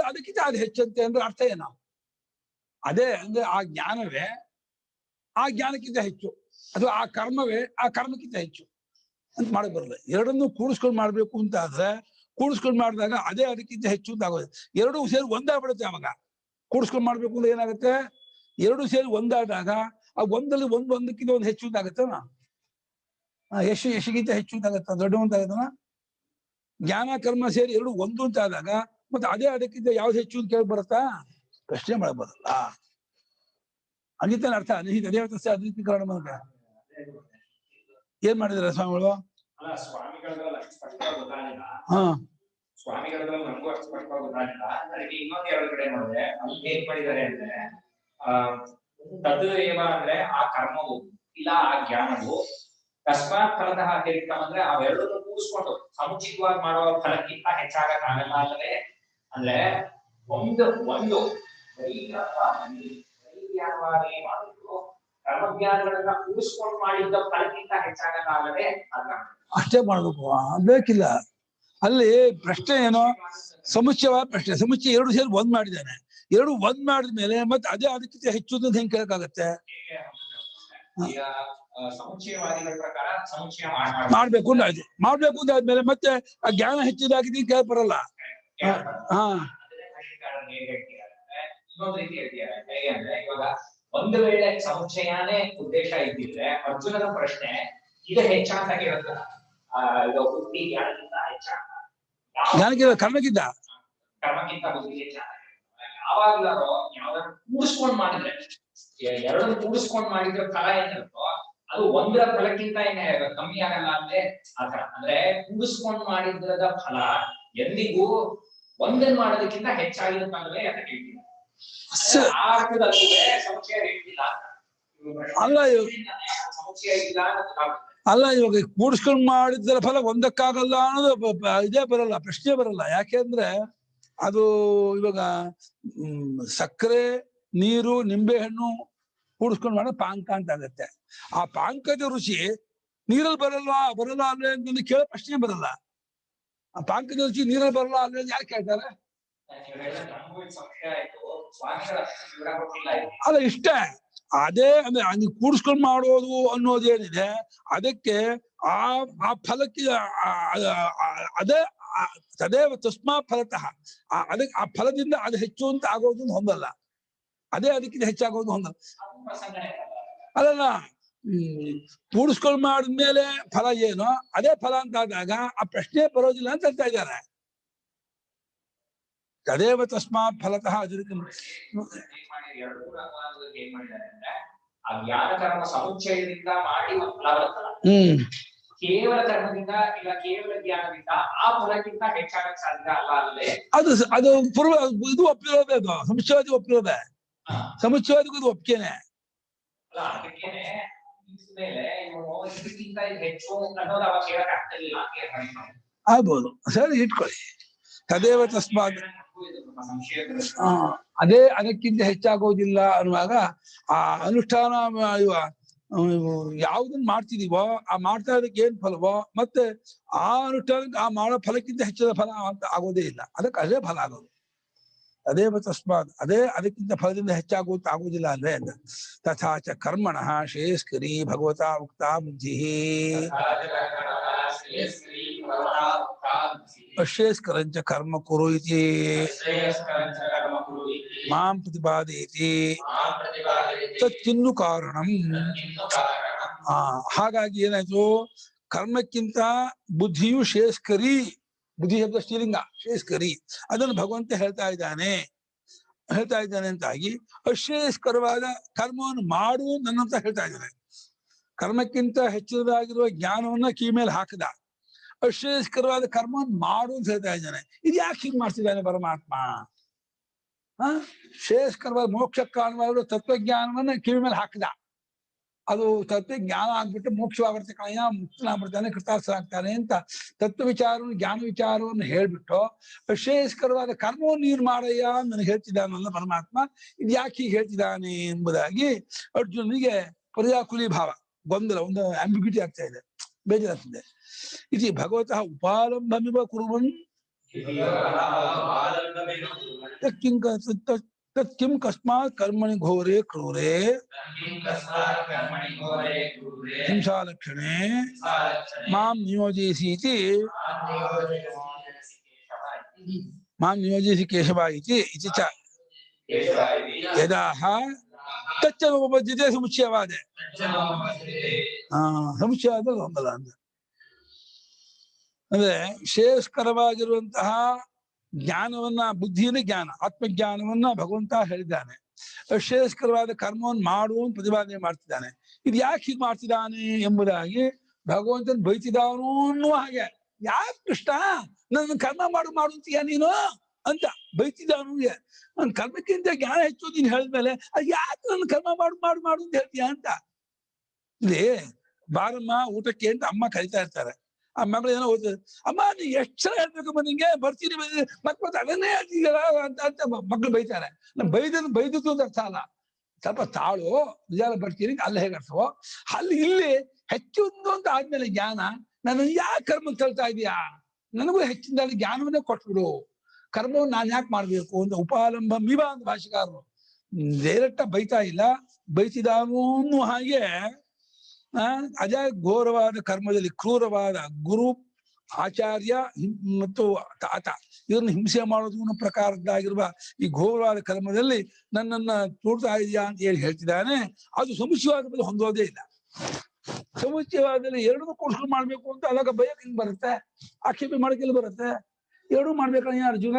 ಅದಕ್ಕಿಂತ ಅದು ಹೆಚ್ಚಂತೆ ಅಂದ್ರೆ ಅರ್ಥ ಏನು? ಅದೇ ಅಂದ್ರೆ ಆ ಜ್ಞಾನವೇ ಆ ಜ್ಞಾನಕ್ಕಿಂತ ಹೆಚ್ಚು, ಅದು ಆ ಕರ್ಮವೇ ಆ ಕರ್ಮಕ್ಕಿಂತ ಹೆಚ್ಚು ಅಂತ ಮಾಡಕ್ ಬರಲ್ಲ. ಎರಡನ್ನೂ ಕೂಡಿಸ್ಕೊಂಡು ಮಾಡ್ಬೇಕು ಅಂತ ಆದ್ರೆ ಕೂಡಿಸ್ಕೊಂಡು ಮಾಡಿದಾಗ ಅದೇ ಅದಕ್ಕಿಂತ ಹೆಚ್ಚು ಅಂತ ಆಗೋದು. ಎರಡೂ ಸೇರಿ ಒಂದಾಗ್ಬಿಡುತ್ತೆ. ಅವಾಗ ಕೂಡಿಸ್ಕೊಂಡು ಮಾಡ್ಬೇಕು ಅಂದ್ರೆ ಏನಾಗುತ್ತೆ, ಎರಡು ಸೇರಿ ಒಂದಾದಾಗ ಆ ಒಂದಲ್ಲಿ ಒಂದಕ್ಕಿಂತ ಒಂದು ಹೆಚ್ಚು ಅಂತ ಆಗತ್ತನ, ಯಶಗಿಂತ ಹೆಚ್ಚು ಅಂತ ಆಗತ್ತ, ದೊಡ್ಡ ಅಂತ ಆಗತ್ತನ. ಜ್ಞಾನ ಕರ್ಮ ಸೇರಿ ಎರಡು ಒಂದು ಅಂತ ಆದಾಗ ಮತ್ತೆ ಅದೇ ಅದಕ್ಕಿಂತ ಯಾವ್ದು ಹೆಚ್ಚು ಅಂತ ಕೇಳಿ ಬರುತ್ತಾ? ಪ್ರಶ್ನೆ ಮಾಡಕ್ ಬರಲ್ಲ. ಅಂಗಿತಾನೆ ಅರ್ಥ ಅದೇವತಸ್ಯ ಅದ್ವಿತೀಕರಣ ಮೂಲಕ ಏನ್ ಮಾಡಿದಾರೆ ಸ್ವಾಮಿಗಳು? ಸ್ವಾಮಿಗಳಲ್ಲಿ ನಮಗೂ ಅಷ್ಟು ಸ್ಪಷ್ಟವಾಗಿ ಗೊತ್ತಾಗಿಲ್ಲ. ನನಗೆ ಇನ್ನೊಂದು 2 ಕಡೆ ನೋಡಿದೆ, ಅಲ್ಲಿ ಏನ್ ಮಾಡಿದ್ದಾರೆ ಅಂದ್ರೆ ತದ್ ಏವ ಅಂದ್ರೆ ಆ ಕರ್ಮವು ಇಲ್ಲ ಆ ಜ್ಞಾನವು, ತಸ್ಮಾತ್ ಫಲತಃ ಅತಿರಿಕ್ತಂ ಅಂದ್ರೆ ಅವೆರಡನ್ನು ಕೂಡಿಸ್ಕೊಂಡು ಸಮುಚಿತವಾಗಿ ಮಾಡುವ ಫಲಕ್ಕಿಂತ ಹೆಚ್ಚಾಗಕ್ಕಾಗಲ್ಲ. ಅಂದ್ರೆ ಒಂದು ಜ್ಞಾನವಾಗಿ ಮಾಡಿದ್ರು ಕರ್ಮಜ್ಞಾನಗಳನ್ನ ಕೂಡಿಸ್ಕೊಂಡು ಮಾಡಿದ್ದ ಫಲಕ್ಕಿಂತ ಹೆಚ್ಚಾಗಕ್ಕಾಗದೆ ಅಷ್ಟೇ ಮಾಡ್ಬೇಕು, ಬೇಕಿಲ್ಲ. ಅಲ್ಲಿ ಪ್ರಶ್ನೆ ಏನೋ ಸಮುಚ್ಚಯವಾದ ಪ್ರಶ್ನೆ. ಸಮುಚ್ಚಯ ಎರಡು ಸೇರಿ ಒಂದ್ ಮಾಡಿದ್ದಾನೆ, ಎರಡು ಒಂದ್ ಮಾಡಿದ್ಮೇಲೆ ಮತ್ತೆ ಅದೇ ಅದಕ್ಕಿಂತ ಹೆಚ್ಚು ಅಂತ ಹೆಂಗ್ ಕೇಳಕ್ಕಾಗತ್ತೆ? ಸಮುಚ್ಚಯವಾದಿಗಳ ಪ್ರಕಾರ ಸಮುಚ್ಚಯ ಮಾಡ್ಬೇಕು ಅಂತ ಆದ್ಮೇಲೆ ಮತ್ತೆ ಆ ಜ್ಞಾನ ಹೆಚ್ಚಿದಾಗಿದ್ದು ಕೇಳ ಬರಲ್ಲ. ಇನ್ನೊಂದು ರೀತಿ ಹೇಳ್ತಿದ್ದಾರೆ, ಹೇಗೆ ಅಂದ್ರೆ ಇವಾಗ ಒಂದು ವೇಳೆ ಸಮುಚ್ಚಯನೇ ಉದ್ದೇಶ ಇದ್ದಿದ್ರೆ ಅರ್ಜುನನ ಪ್ರಶ್ನೆ ಇದು ಹೆಚ್ಚಾಂತ ಕೇಳುತ್ತಲ್ಲ, ಬುದ್ಧಿ ಜ್ಞಾನಕ್ಕಿಂತ ಹೆಚ್ಚಾಂತ, ಕರ್ಮಕ್ಕಿಂತ ಬುದ್ಧಿ ಹೆಚ್ಚಾಂತ. ಯಾವಾಗ್ಲಾರೋ ಯಾವ್ದಾದ್ರು ಕೂಡಿಸ್ಕೊಂಡ್ ಮಾಡಿದ್ರೆ, ಎರಡನ್ನು ಕೂಡಿಸ್ಕೊಂಡ್ ಮಾಡಿದ್ರೆ ಫಲ ಏನಿರುತ್ತೋ ಅದು ಒಂದರ ಫಲಕ್ಕಿಂತ ಏನೇ ಕಮ್ಮಿ ಆಗಲ್ಲ ಅಂದ್ರೆ ಆತರ. ಅಂದ್ರೆ ಕೂಡಿಸ್ಕೊಂಡ್ ಮಾಡಿದ್ರದ ಫಲ ಎಂದಿಗೂ ಒಂದನ್ ಮಾಡೋದಕ್ಕಿಂತ ಹೆಚ್ಚಾಗಿರುತ್ತಂದ್ರೆ ಅಂತ ಹೇಳ್ತೀನಿ. ಅಲ್ಲ, ಇವಾಗ ಕೂಡಿಸ್ಕೊಂಡು ಮಾಡಿದ್ರ ಫಲ ಒಂದಕ್ಕಾಗಲ್ಲ ಅನ್ನೋದು ಇದೇ ಬರಲ್ಲ, ಪ್ರಶ್ನೆ ಬರಲ್ಲ. ಯಾಕೆಂದ್ರೆ ಅದು ಇವಾಗ ಸಕ್ಕರೆ, ನೀರು, ನಿಂಬೆ ಹಣ್ಣು ಕೂಡಿಸ್ಕೊಂಡು ಮಾಡೋದು ಪಾನಕ ಅಂತ ಆಗತ್ತೆ. ಆ ಪಾನಕದ ರುಚಿ ನೀರಲ್ಲಿ ಬರಲ್ಲ ಅಲ್ಲೇ ಅಂತ ಕೇಳೋ ಪ್ರಶ್ನೆ ಬರಲ್ಲ. ಆ ಪಾನಕದ ರುಚಿ ನೀರಲ್ಲಿ ಬರಲ್ಲ ಅಲ್ಲೇ ಯಾಕೆ ಕೇಳ್ತಾರೆ? ಅಲ್ಲ, ಇಷ್ಟೇ. ಅದೇ ಅಂದ್ರೆ ಕೂಡಿಸ್ಕೊಂಡು ಮಾಡೋದು ಅನ್ನೋದೇನಿದೆ ಅದಕ್ಕೆ ಆ ಫಲಕ್ಕೆ ಅದೇ ತದೇವ ತಸ್ಮಾ ಫಲತಃ ಅದಕ್ಕೆ ಆ ಫಲದಿಂದ ಅದು ಹೆಚ್ಚು ಅಂತ ಆಗೋದು ಹೊಂದಲ್ಲ, ಅದೇ ಅದಕ್ಕಿಂತ ಹೆಚ್ಚಾಗೋದು ಹೊಂದಲ್ಲ. ಅಲ್ಲಲ್ಲ, ಕೂಡಿಸ್ಕೊಂಡು ಮಾಡಿದ್ಮೇಲೆ ಫಲ ಏನೋ ಅದೇ ಫಲ ಅಂತ ಆದಾಗ ಆ ಪ್ರಶ್ನೆ ಬರೋದಿಲ್ಲ ಅಂತ ಹೇಳ್ತಾ ಇದ್ದಾರೆ. ತದೇವ ತಸ್ಮಾತ್ ಫಲತಃ ಜ್ಞಾನ ಕರ್ಮ ಸಮುಚ್ಚಯದಿಂದ ಮಾಡಿ ಫಲ ಬರ್ತಲ್ಲ, ಕೇವಲ ಕರ್ಮದಿಂದ ಇಲ್ಲ ಕೇವಲ ಜ್ಞಾನದಿಂದ ಆ ಫಲಕ್ಕಿಂತ ಹೆಚ್ಚಾಗಕ್ ಸಾಧ್ಯ ಅಲ್ಲ ಅಲ್ಲೇ. ಅದು ಪೂರ್ವ ಇದು ಒಪ್ಪಿರೋದೆ, ಅದು ಸಮುಚ್ಚಯವಾದಿ ಒಪ್ಪಿರೋದೆ, ಸಮುಚ್ಚಯವಾದಿಗೂ ಒಪ್ಪಿಗೆನೆ ಅಲ್ಲ. ಅದಕ್ಕೇನೆ ಮೇಲೆ ಇದಕ್ಕಿಂತ ಹೆಚ್ಚು ಅನ್ನೋದು ಅವಾಗ ಕೇಳಕ್ ಆಗ್ತಿರ್ಲಿಲ್ಲ. ಆಗ್ಬೋದು, ಸರಿ ಇಟ್ಕೊಳ್ಳಿ. ತದೇವ ತಸ್ಮಾತ್ ಅದೇ ಅದಕ್ಕಿಂತ ಹೆಚ್ಚಾಗೋದಿಲ್ಲ ಅನ್ನುವಾಗ ಆ ಅನುಷ್ಠಾನ ಯಾವ್ದನ್ನ ಮಾಡ್ತಿದೀವೋ ಆ ಮಾಡ್ತಾ ಇದಕ್ಕೆ ಏನ್ ಫಲವೋ ಮತ್ತೆ ಆ ಅನುಷ್ಠಾನಕ್ಕೆ ಆ ಮಾಡೋ ಫಲಕ್ಕಿಂತ ಹೆಚ್ಚಿನ ಫಲ ಅಂತ ಆಗೋದೇ ಇಲ್ಲ, ಅದಕ್ಕೆ ಅದೇ ಫಲ ಆಗೋದು. ತದೇವ ತಸ್ಮಾತ್ ಅದೇ ಅದಕ್ಕಿಂತ ಫಲದಿಂದ ಹೆಚ್ಚಾಗೋದು ಆಗುವುದಿಲ್ಲ ಅಂದ್ರೆ ತಥಾಚ ಕರ್ಮಣಃ ಶ್ರೇಯಸ್ಕರಿ ಭಗವತಾ ಉಕ್ತಾ ಬುದ್ಧಿ ಅಶ್ರೇಯಸ್ಕರಂಚ ಕರ್ಮ ಕುರು ಇತಿ ಮಾಂ ಪ್ರತಿಪಾದಯತಿ ತತ್ಕಿನ್ನು ಕಾರಣಂ. ಹಾಗಾಗಿ ಏನಾಯ್ತು, ಕರ್ಮಕ್ಕಿಂತ ಬುದ್ಧಿಯು ಶ್ರೇಯಸ್ಕರಿ. ಬುದ್ಧಿ ಶಬ್ದ ಶ್ರೀಲಿಂಗ, ಶ್ರೇಯಸ್ಕರಿ. ಅದನ್ನು ಭಗವಂತ ಹೇಳ್ತಾ ಇದ್ದಾನೆ ಅಂತಾಗಿ ಅಶ್ರೇಯಸ್ಕರವಾದ ಕರ್ಮವನ್ನು ಮಾಡು ನನ್ನಂತ ಹೇಳ್ತಾ ಇದ್ದಾನೆ. ಕರ್ಮಕ್ಕಿಂತ ಹೆಚ್ಚಿನದಾಗಿರುವ ಜ್ಞಾನವನ್ನ ಕೀ ಮೇಲೆ ಹಾಕದ. ಅಶ್ರೇಯಸ್ಕರವಾದ ಕರ್ಮವನ್ನು ಮಾಡು ಅಂತ ಹೇಳ್ತಾ ಇದ್ದಾನೆ. ಇದು ಯಾಕೆ ಹೀಗೆ ಮಾಡ್ತಿದ್ದಾನೆ ಪರಮಾತ್ಮ? ಶ್ರೇಯಸ್ಕರವಾದ ಮೋಕ್ಷಕ್ಕೆ ಕಾರಣವಾಗಿರುವ ತತ್ವಜ್ಞಾನವನ್ನ ಕಿವಿ ಮೇಲೆ ಹಾಕದ. ಅದು ತತ್ವಜ್ಞಾನ ಆಗ್ಬಿಟ್ಟು ಮೋಕ್ಷವಾಗ್ಬಿಡ್ತೆ, ಕಣಯ್ಯ ಮುಕ್ತನಾಗ್ಬಿಡ್ತಾನೆ, ಕೃತಾರ್ಥನಾಗ್ತಾನೆ ಅಂತ ತತ್ವ ವಿಚಾರವನ್ನು ಜ್ಞಾನ ವಿಚಾರವನ್ನು ಹೇಳ್ಬಿಟ್ಟು ಶ್ರೇಯಸ್ಕರವಾದ ಕರ್ಮವನ್ನು ನೀನು ಮಾಡಯ್ಯ ನನಗೆ ಹೇಳ್ತಿದ್ದಾನಲ್ಲ ಪರಮಾತ್ಮ. ಇದು ಯಾಕೆ ಹೀಗೆ ಹೇಳ್ತಿದ್ದಾನೆ ಎಂಬುದಾಗಿ ಅರ್ಜುನನಿಗೆ ಪರ್ಯಾಕುಲಿ ಭಾವ, ಗೊಂದಲ, ಒಂದು ಆಂಬಿಗ್ಯೂಟಿ ಆಗ್ತಾ ಇದೆ, ಬೇಜಾರಾಗ್ತಿದೆ. ಇದು ಭಗವತಃ ಉಪಾಲಂಬಮಿವ ಕುರುವನ್ ತತ್ಕಿಂ ಕಸ್ಮಾತ್ ಕರ್ಮಣಿ ಘೋರೆ ಕ್ರೂರೆ ಹಿಂಸಾಲಕ್ಷಣೆ ಮಾಂ ನಿಯೋಜಿಸಿ ಕೇಶವ ಇತಿ ಚ ಯದಾಹ ತಚ್ಚನುಪಪದ್ಯತೆ ಸಮುಚ್ಚಯವಾದೆ. ಸಮುಚ್ಚಯವಾದ ಗೊಂದಲ ಅಂದ್ರೆ ಶ್ರೇಯಸ್ಕರವಾಗಿರುವಂತಹ ಜ್ಞಾನವನ್ನ, ಬುದ್ಧಿಯೇ ಜ್ಞಾನ, ಆತ್ಮಜ್ಞಾನವನ್ನ ಭಗವಂತ ಹೇಳಿದ್ದಾನೆ. ಶ್ರೇಯಸ್ಕರವಾದ ಕರ್ಮವನ್ನು ಮಾಡುವಂತ ಪ್ರತಿಪಾದನೆ ಮಾಡ್ತಿದ್ದಾನೆ. ಇದು ಯಾಕೆ ಹೀಗೆ ಮಾಡ್ತಿದ್ದಾನೆ ಎಂಬುದಾಗಿ ಭಗವಂತನ ಬೈತಿದ್ದಾನು ಅನ್ನುವ ಹಾಗೆ. ಯಾಕೆ ಕೃಷ್ಣ ನನ್ನ ಕರ್ಮ ಮಾಡುತ್ತೀಯ ನೀನು ಅಂತ ಬೈತಿದ್ದಾನು. ನನ್ನ ಕರ್ಮಕ್ಕಿಂತ ಜ್ಞಾನ ಹೆಚ್ಚು ನೀನು ಹೇಳಿದ್ಮೇಲೆ ಅದು ಯಾಕೆ ನನ್ನ ಕರ್ಮ ಮಾಡು ಅಂತ ಹೇಳ್ತೀಯ ಅಂತ. ಇಲ್ಲಿ ಬಾರಮ್ಮ ಊಟಕ್ಕೆ ಅಂತ ಅಮ್ಮ ಕರಿತಾ ಇರ್ತಾರೆ. ಆ ಮಗಳು ಏನೋ ಓದ್ತದೆ, ಅಮ್ಮ ನೀ ಎಷ್ಟು ಸಲ ಹೇಳ್ಬೇಕಮ್ಮ ನಿಂಗೆ, ಬರ್ತೀನಿ ಮತ್ತೆ ಅದನ್ನೇ ಹೇಳ್ತೀಯಲ್ಲ ಅಂತ ಮಕ್ಳು ಬೈತಾರೆ. ಬೈದದ್ದು ಅಂತ ಅರ್ಥ ಅಲ್ಲ, ಸ್ವಲ್ಪ ತಾಳು, ನಿಜ ಬರ್ತೀನಿ ಅಲ್ಲಿ ಹೇಗೆ ಅರ್ಥವೋ ಅಲ್ಲಿ ಇಲ್ಲಿ ಹೆಚ್ಚು ಅಂತ ಆದ್ಮೇಲೆ ಜ್ಞಾನ, ನಾನು ಯಾಕೆ ಕರ್ಮ ತಳ್ತಾ ಇದೀಯಾ, ನನಗೂ ಹೆಚ್ಚಿನ ಜ್ಞಾನವನ್ನೇ ಕೊಟ್ಬಿಡು, ಕರ್ಮವನ್ನು ನಾನು ಯಾಕೆ ಮಾಡ್ಬೇಕು ಅಂತ ಉಪಾಲಂಬ ಮಿವ ಅಂತ ಭಾಷೆಕಾರರು ಡೈರೆಕ್ಟ ಬೈತಾ ಇಲ್ಲ, ಬೈತಿದಾನು ಅನ್ನೋ ಹಾಗೆ ಅಜ ಘೋರವಾದ ಕರ್ಮದಲ್ಲಿ ಕ್ರೂರವಾದ ಗುರು, ಆಚಾರ್ಯ ಮತ್ತು ತಾತ ಇದನ್ನು ಹಿಂಸೆ ಮಾಡೋದು ಅನ್ನೋ ಪ್ರಕಾರದ್ದಾಗಿರುವ ಈ ಘೋರವಾದ ಕರ್ಮದಲ್ಲಿ ನನ್ನನ್ನ ತೋಡ್ತಾ ಇದೆಯಾ ಅಂತ ಹೇಳಿ ಹೇಳ್ತಿದ್ದಾನೆ. ಅದು ಸಮುಚ್ಚಯವಾದದಲ್ಲಿ ಹೊಂದೋದೇ ಇಲ್ಲ. ಸಮುಚ್ಚಯವಾದಲ್ಲಿ ಎರಡನ್ನೂ ಕೂಡಿಸ್ಕೊಂಡು ಮಾಡ್ಬೇಕು ಅಂತ ಅದಾಗ ಭಯಕ್ಕೆ ಹಿಂಗ್ ಬರುತ್ತೆ, ಆಕ್ಷೇಪ ಮಾಡಕ್ಕೆಲ್ಲ ಬರುತ್ತೆ. ಎರಡೂ ಮಾಡ್ಬೇಕಣ್ಣ ಅರ್ಜುನ.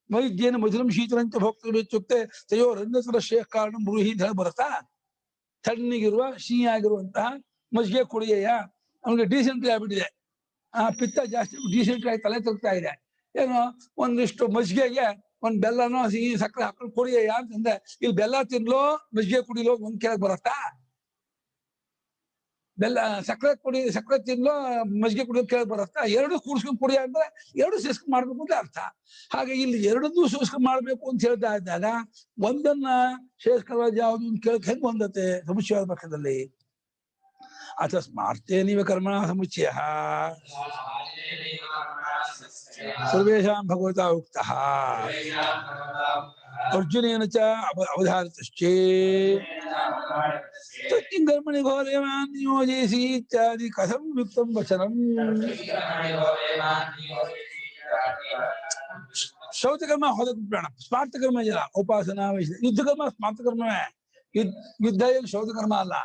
ವೈದ್ಯನ ಮಧುರಂ ಶೀತಲಂತ ಭೋಕ್ತೃತೆ ತಯೋ ರಂಜಸರ ಶೇಖ ಕಾರಣ ಬ್ರೂಹಿ ಅಂತ ಹೇಳಿ ಬರುತ್ತಾ? ತಣ್ಣಗಿರುವ ಸಿಹಿ ಆಗಿರುವಂತಹ ಮಜ್ಜಿಗೆ ಕುಡಿಯಯ್ಯ, ಅವನಿಗೆ ಡೀಸೆಂಟ್ರಿ ಆಗ್ಬಿಟ್ಟಿದೆ, ಪಿತ್ತ ಜಾಸ್ತಿ ಡೀಸೆಂಟ್ರಿ ಆಗಿ ತಲೆ ತಗ್ತಾ ಇದೆ, ಏನೋ ಒಂದಿಷ್ಟು ಮಜ್ಜಿಗೆಗೆ ಒಂದ್ ಬೆಲ್ಲನೋ ಸಿಹಿ ಸಕ್ಕರೆ ಹಾಕೊಂಡು ಕುಡಿಯಯ್ಯ ಅಂತಂದ್ರೆ ಇಲ್ಲಿ ಬೆಲ್ಲ ತಿನ್ಲೋ ಮಜ್ಜಿಗೆ ಕುಡಿಲೋ ಒಂದ್ ಕೆಳಗೆ ಬರುತ್ತಾ? ಬೆಲ್ಲ ಸಕ್ಕರೆ ತಿನ್ಲೋ ಮಜ್ಜಿಗೆ ಕುಡಿಯೋ ಕೇಳಿ ಬರುತ್ತಾ? ಎರಡು ಕೂಡ್ಸ್ಕೊಂಡು ಕುಡಿಯ ಅಂದ್ರೆ ಎರಡು ಸೇರ್ಸ್ಕೊಂಡ್ ಮಾಡ್ಬೇಕು ಅಂತ ಅರ್ಥ. ಹಾಗೆ ಇಲ್ಲಿ ಎರಡನ್ನೂ ಸೇರ್ಸ್ಕೊಂಡ್ ಮಾಡ್ಬೇಕು ಅಂತ ಹೇಳ್ತಾ ಇದ್ದಾಗ ಒಂದನ್ನ ಶ್ರೇಷ್ಠವಾದ ಯಾವುದು ಅಂತ ಕೇಳಕ್ ಹೆಂಗ್ ಹೊಂದತ್ತೆ ಸಮುಚ್ಚಯವಾದ ಪಕ್ಷದಲ್ಲಿ? ಅಥ ಸ್ಮಾರ್ತೆ ನೀವ ಕರ್ಮಣ ಸಮುಚ್ಚಯ ಸರ್ವೇಷಾಂ ಭಗವತಾ ಉಕ್ತಃ ಅರ್ಜುನೇನ ಚ ಅವಧಾರಿತಶ್ಚೇ ತತ್ಕಿಂ ಕರ್ಮಣಿ ಘೋರೆ ಮಾಂ ನಿಯೋಜಯಸಿ ಇತ್ಯಾದಿ ಕಥಂ ಯುಕ್ತಂ ವಚನಂ. ಶೌಚಕರ್ಮ ಹೋದಕರ್ಮ, ಸ್ಮಾರ್ತಕರ್ಮ ಇದೆಯಲ್ಲ ಉಪಾಸನಾ, ಯುದ್ಧಕರ್ಮ ಸ್ಮಾರ್ತಕರ್ಮವೇ. ಯುದ್ಧ ಏನು ಶೌಚಕರ್ಮ ಅಲ್ಲ,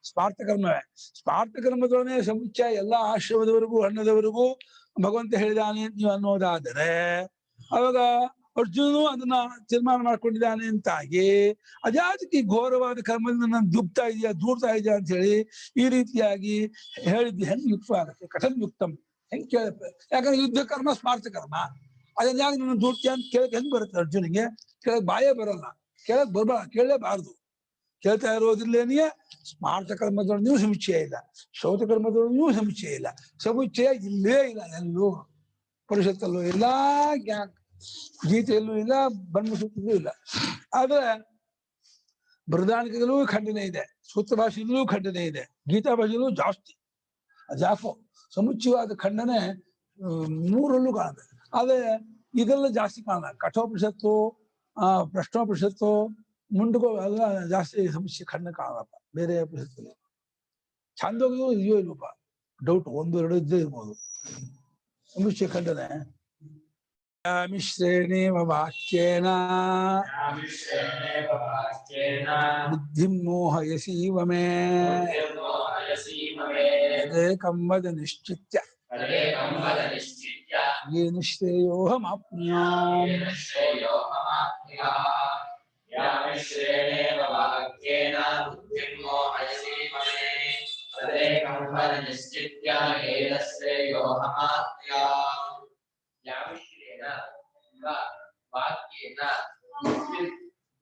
ಸ್ಮಾರ್ತಕರ್ಮವೇ. ಸ್ಮಾರ್ತಕರ್ಮದೊಡನೆ ಸಮುಚ್ಚಯ ಎಲ್ಲ ಆಶ್ರಮದವರೆಗೂ ಹಣ್ಣದವರೆಗೂ ಭಗವಂತ ಹೇಳಿದಾನೆ ನೀವು ಅನ್ನೋದಾದರೆ ಅವಾಗ ಅರ್ಜುನನು ಅದನ್ನ ತೀರ್ಮಾನ ಮಾಡ್ಕೊಂಡಿದ್ದಾನೆ ಅಂತಾಗಿ ಅಜಾತಕ್ಕೆ ಘೋರವಾದ ಕರ್ಮದಿಂದ ನಾನು ದುಬ್ತಾ ಇದೆಯಾ ದೂರ್ತಾ ಇದೆಯಾ ಅಂತ ಹೇಳಿ ಈ ರೀತಿಯಾಗಿ ಹೇಳಿದ್ದು ಹೆಂಗ್ ಯುಕ್ತವಾಗುತ್ತೆ? ಕಥಂ ಯುಕ್ತಂ, ಹೆಂಗ್ ಕೇಳುತ್ತೆ? ಯಾಕಂದ್ರೆ ಯುದ್ಧ ಕರ್ಮ ಸ್ಮಾರ್ಥ ಕರ್ಮ, ಅದನ್ನ ಯಾಕೆ ನನ್ನ ದೂರ್ತಿಯ ಅಂತ ಕೇಳಕ್ ಹೆಂಗ್ ಬರುತ್ತೆ ಅರ್ಜುನಿಗೆ? ಕೇಳಕ್ ಬಾಯೇ ಬರಲ್ಲ, ಕೇಳಕ್ ಕೇಳಲೇಬಾರ್ದು. ಕೇಳ್ತಾ ಇರೋದ್ರಲ್ಲೇನೆಯೇ ಸ್ಮಾರ್ಥ ಕರ್ಮದೊಳಗೂ ಸಮುಚ್ಚಯ ಇಲ್ಲ, ಶೌಚ ಕರ್ಮದೊಳಗೂ ಸಮುಚ್ಚಯ ಇಲ್ಲ. ಸಮುಚ್ಚಯ ಇಲ್ಲೇ ಇಲ್ಲ, ಎಲ್ಲೂ ಪರಿಷತ್ತಲ್ಲೂ ಇಲ್ಲ, ಗೀತೆಯಲ್ಲೂ ಇಲ್ಲ, ಬ್ರಹ್ಮಸೂತ್ರದಲ್ಲೂ ಇಲ್ಲ. ಆದ್ರೆ ಬೃಹದಾನಿಕದಲ್ಲೂ ಖಂಡನೆ ಇದೆ, ಸೂತ್ರ ಭಾಷೆಯಲ್ಲೂ ಖಂಡನೆ ಇದೆ, ಗೀತಾ ಭಾಷೆಯಲ್ಲೂ ಜಾಸ್ತಿ. ಅದ್ಯಾಕೋ ಸಮುಚ್ಚಯವಾದ ಖಂಡನೆ ಮೂರಲ್ಲೂ ಕಾಣುತ್ತೆ. ಆದ್ರೆ ಇದೆಲ್ಲ ಜಾಸ್ತಿ ಕಾಣಲ್ಲ. ಕಠೋಪನಿಷತ್ತು, ಪ್ರಶ್ನೋಪನಿಷತ್ತು, ಮುಂಡಗೋ ಎಲ್ಲ ಜಾಸ್ತಿ ಸಮುಚ್ಚಯ ಖಂಡನೆ ಕಾಣಲ್ಲಪ್ಪ ಬೇರೆ ಉಪನಿಷತ್ತಲ್ಲಿ. ಛಾಂದೋಗ್ಯೂ ಇದೆಯೋ ಇಲ್ವಪ್ಪ ಡೌಟ್, 1-2 ಇದ್ದೇ ಇರ್ಬೋದು ಸಮುಚ್ಚಯ ಖಂಡನೆ. ಮಿಶ್ರೇಣೇವ ವಾಕ್ಯೇನ ಬುದ್ಧಿಂ ಮೋಹಯಸೀವ ಮೇ ತದೇಕಂ ವದ ನಿಶ್ಚಿತ್ಯ ಯೇನ ಶ್ರೇಯೋಹಮಾಪ್ನುಯಾಮ್. ವಾಕ್ಯೇನ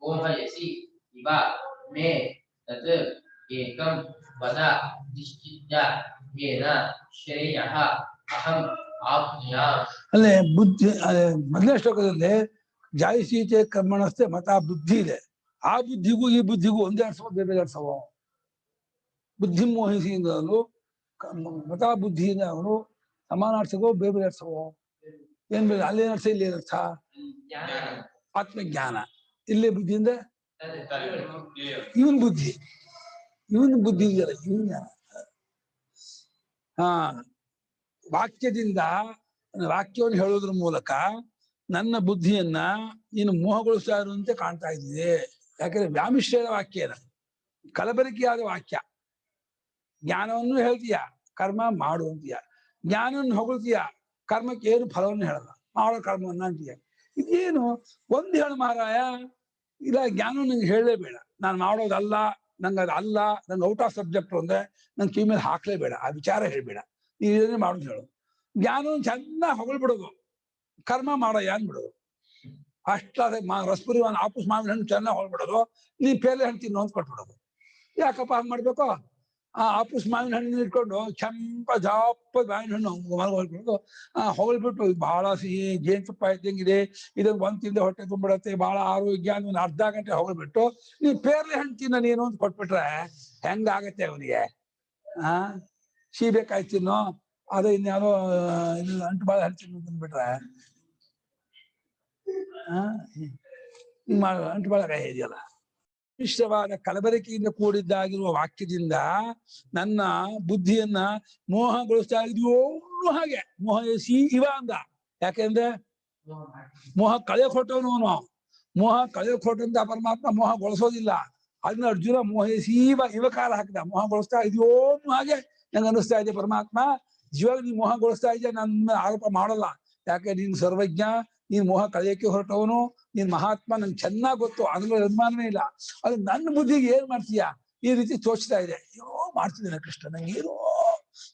ಮೋಹಯಸಿ ಇವ ಮೇ ತತ್ ಏಕಂ ವದ ನಿಶ್ಚಿತ್ಯ ಯೇನ ಶ್ರೇಯಃ ಅಹಂ ಆಪ್ನುಯಾಮ್. ಅಲ್ಲೇ ಬುದ್ಧಿ ಮೊದಲನೇ ಶ್ಲೋಕದಲ್ಲಿ ಜಾಯಿಸೀತೆ ಕರ್ಮಣಸ್ಥೆ ಮತ ಬುದ್ಧಿ ಇದೆ. ಆ ಬುದ್ಧಿಗೂ ಈ ಬುದ್ಧಿಗೂ ಒಂದೇ ಅರ್ಥವ ಬೇರೆ ಬೇರೆ ಅರ್ಥವ. ಬುದ್ಧಿ ಮೋಹಿಸಿಯಿಂದ ಅವನು ಮತ ಬುದ್ಧಿಯಿಂದ ಅವನು ಸಮಾನಾರ್ಥಕೋ ಬೇರೆ ಬೇರೆ ಅರ್ಥವ. ಏನ್ ಬೇರೆ ಅಲ್ಲೇನ್ ಅರ್ಥ ಇಲ್ಲಿ ಏನರ್ಥ? ಆತ್ಮಜ್ಞಾನ. ಇಲ್ಲೇ ಬುದ್ಧಿಯಿಂದ ಇವನ್ ಬುದ್ಧಿ ಇದೆಯಲ್ಲ ಇವನ್ ಜ್ಞಾನ. ವಾಕ್ಯದಿಂದ ವಾಕ್ಯವನ್ನು ಹೇಳೋದ್ರ ಮೂಲಕ ನನ್ನ ಬುದ್ಧಿಯನ್ನ ನೀನು ಮೋಹಗೊಳಿಸ್ತಾ ಇರುವಂತೆ ಕಾಣ್ತಾ ಇದ್ದಿದೆ. ಯಾಕಂದ್ರೆ ವ್ಯಾಮಿಶ್ರೇಣ ವಾಕ್ಯ ಇದೆ, ಕಲಬೆರಕೆಯಾದ ವಾಕ್ಯ. ಜ್ಞಾನವನ್ನು ಹೇಳ್ತೀಯ, ಕರ್ಮ ಮಾಡು ಅಂತೀಯ. ಜ್ಞಾನವನ್ನು ಹೊಗಳ್ತೀಯ, ಕರ್ಮಕ್ಕೆ ಏನು ಫಲವನ್ನು ಹೇಳಲ್ಲ, ಮಾಡೋ ಕರ್ಮವನ್ನ ಅಂತೀಯ. ಇದೇನು ಒಂದು ಹೇಳು ಮಾರಾಯ. ಇಲ್ಲ, ಜ್ಞಾನ ನಂಗೆ ಹೇಳಲೇಬೇಡ, ನಾನು ಮಾಡೋದಲ್ಲ, ನಂಗೆ ಅದು ಅಲ್ಲ, ನಂಗೆ ಔಟ್ ಆಫ್ ಸಬ್ಜೆಕ್ಟ್ ಅಂದ್ರೆ ನಂಗೆ ಕಿವಿ ಮೇಲೆ ಹಾಕ್ಲೇಬೇಡ, ಆ ವಿಚಾರ ಹೇಳ್ಬೇಡ, ನೀವ್ ಇದನ್ನೇ ಮಾಡೋದು ಹೇಳು. ಜ್ಞಾನವನ್ನು ಚೆನ್ನಾಗಿ ಹೊಗಳ್ಬಿಡೋದು, ಕರ್ಮ ಮಾಡಯ್ಯ ಅಂದ್ಬಿಡೋದು. ಅಷ್ಟಾದ ರಸಪುರಿ ಆಪುಸ್ ಮಾವಿನ ಹಣ್ಣು ಚೆನ್ನಾಗಿ ಹೊಳ್ಬಿಡೋದು, ನೀ ಪೇಲೆ ಹಣ್ಣು ತಿನ್ನು ಅಂತ ಕೊಟ್ಬಿಡೋದು. ಯಾಕಪ್ಪ ಹಂಗ್ ಮಾಡ್ಬೇಕು? ಆ ಆಪುಸ್ ಮಾವಿನ ಹಣ್ಣು ಇಟ್ಕೊಂಡು ಚಂಪ ಜಾಪ ಮಾವಿನ ಹಣ್ಣು ಹೊಳ್ಬಿಡೋದು. ಹೊಗಳ್ಬಿಟ್ಟು ಬಹಳ ಸಿಹಿ, ಜೇನುತುಪ್ಪ ಇದ್ದಂಗಿದೆ, ಇದನ್ನ ಒಂದ್ ತಿಂದೆ ಹೊಟ್ಟೆ ತುಂಬಿಡತ್ತೆ, ಬಹಳ ಆರೋಗ್ಯ, ಒಂದು ಅರ್ಧ ಗಂಟೆ ಹೊಗಳ್ಬಿಟ್ಟು ನೀ ಪೇರ್ಲೆ ಹಣ್ಣು ತಿನ್ನ ನೀನು ಅಂತ ಕೊಟ್ಬಿಟ್ರೆ ಹೆಂಗಾಗತ್ತೆ ಅವನಿಗೆ? ಸೀಬೆಕಾಯಿ ತಿನ್ನೋ, ಅದೇ ಇನ್ಯಾರೋ ಅಂಟು ಬಾಳೆ ಹಣ್ಣು ತಿನ್ನು ತಂದ್ಬಿಟ್ರೆ ಅಂಟು ಬಾಳೆಕಾಯಿ ಇದೆಯಲ್ಲ. ಮಿಶ್ರವಾದ ಕಲಬೆರಕೆಯಿಂದ ಕೂಡಿದ್ದಾಗಿರುವ ವಾಕ್ಯದಿಂದ ನನ್ನ ಬುದ್ಧಿಯನ್ನ ಮೋಹಗೊಳಿಸ್ತಾ ಇದೆಯೋ ಹಾಗೆ. ಮೋಹಸಿ ಇವ ಅಂದ. ಯಾಕೆಂದ್ರೆ ಮೋಹ ಕಳೆಯಕೊಟ್ಟವನು ಅವನು. ಮೋಹ ಕಳೆಯಕೊಟ್ಟಂತ ಪರಮಾತ್ಮ ಮೋಹಗೊಳಿಸೋದಿಲ್ಲ. ಅದನ್ನ ಅರ್ಜುನ ಮೋಹಸೀವ ಇವಕಾರ ಹಾಕಿದ. ಮೋಹಗೊಳಿಸ್ತಾ ಇದೆಯೋ ಹಾಗೆ ನಂಗೆ ಅನಿಸ್ತಾ ಇದೆ ಪರಮಾತ್ಮ. ಜೀವಾಗ ನೀನ್ ಮೋಹಗೊಳಿಸ್ತಾ ಇದೆಯಾ, ನನ್ನ ಆರೋಪ ಮಾಡಲ್ಲ. ಯಾಕೆ ನೀನ್ ಸರ್ವಜ್ಞ, ನೀನ್ ಮೋಹ ಕಳೆಯಕ್ಕೆ ಹೊರಟವನು, ನೀನ್ ಮಹಾತ್ಮ, ನಂಗೆ ಚೆನ್ನಾಗ್ ಗೊತ್ತು, ಅದ್ರ ಅನುಮಾನವೇ ಇಲ್ಲ. ಅದು ನನ್ನ ಬುದ್ಧಿಗೆ ಏನ್ ಮಾಡ್ತೀಯ ಈ ರೀತಿ ತೋಚ್ತಾ ಇದೆ. ಅಯ್ಯೋ ಮಾಡ್ತಿದ್ದೇನೆ ಕೃಷ್ಣ, ನಂಗೆ ಏನೋ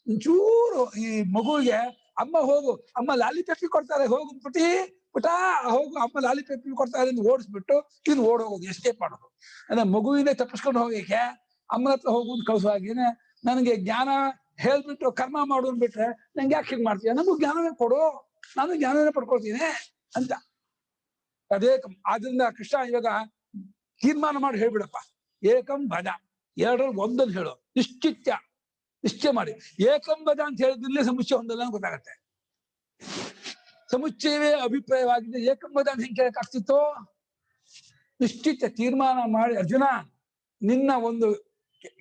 ಒಂಚೂರು ಈ ಮಗುವಿಗೆ ಅಮ್ಮ ಹೋಗು, ಅಮ್ಮ ಲಾಲಿಪೆಪ್ಪಿ ಕೊಡ್ತಾರೆ, ಹೋಗು ಪುಟ ಹೋಗು, ಅಮ್ಮ ಲಾಲಿಪೆಪ್ಪಿ ಕೊಡ್ತಾರೆ ಅಂತ ಓಡಿಸ್ಬಿಟ್ಟು ಇನ್ನು ಓಡೋಗೋದು, ಎಸ್ಕೇಪ್ ಮಾಡೋದು. ಅಂದ್ರೆ ಮಗುವಿಂದ ತಪ್ಪಿಸ್ಕೊಂಡು ಹೋಗಕ್ಕೆ ಅಮ್ಮನ ಹತ್ರ ಹೋಗು ಅಂತ ಕಳ್ಸೋ ಹಾಗೇನೆ ನನಗೆ ಜ್ಞಾನ ಹೇಳ್ಬಿಟ್ಟು ಕರ್ಮ ಮಾಡು ಅಂದ್ಬಿಟ್ರೆ ನಂಗೆ ಯಾಕೆ ಹಿಂಗ್ ಮಾಡ್ತೀಯ? ನನಗೂ ಜ್ಞಾನವೇ ಕೊಡು, ನಾನು ಜ್ಞಾನವೇ ಪಡ್ಕೊಳ್ತೀನಿ ಅಂತ. ಅದೇ ಆದ್ರಿಂದ ಕೃಷ್ಣ ಇವಾಗ ತೀರ್ಮಾನ ಮಾಡಿ ಹೇಳ್ಬಿಡಪ್ಪ, ಏಕಂ ಭಜ, ಎರಡರಲ್ಲಿ ಒಂದನ್ನು ಹೇಳು, ನಿಶ್ಚಯ ಮಾಡಿ. ಏಕಂ ಭಜ ಅಂತ ಹೇಳಿದ್ರಲ್ಲೇ ಸಮುಚ್ಚಯ ಹೊಂದಲ್ಲ ಅಂತ ಗೊತ್ತಾಗತ್ತೆ. ಸಮುಚ್ಚಯವೇ ಅಭಿಪ್ರಾಯವಾಗಿದೆ, ಏಕಂ ಭಜ ಅಂತ ಹೆಂಗೆ ಕೇಳಕ್ಕಾಗ್ತಿತ್ತು? ನಿಶ್ಚಿತ ತೀರ್ಮಾನ ಮಾಡಿ, ಅರ್ಜುನ ನಿನ್ನ ಒಂದು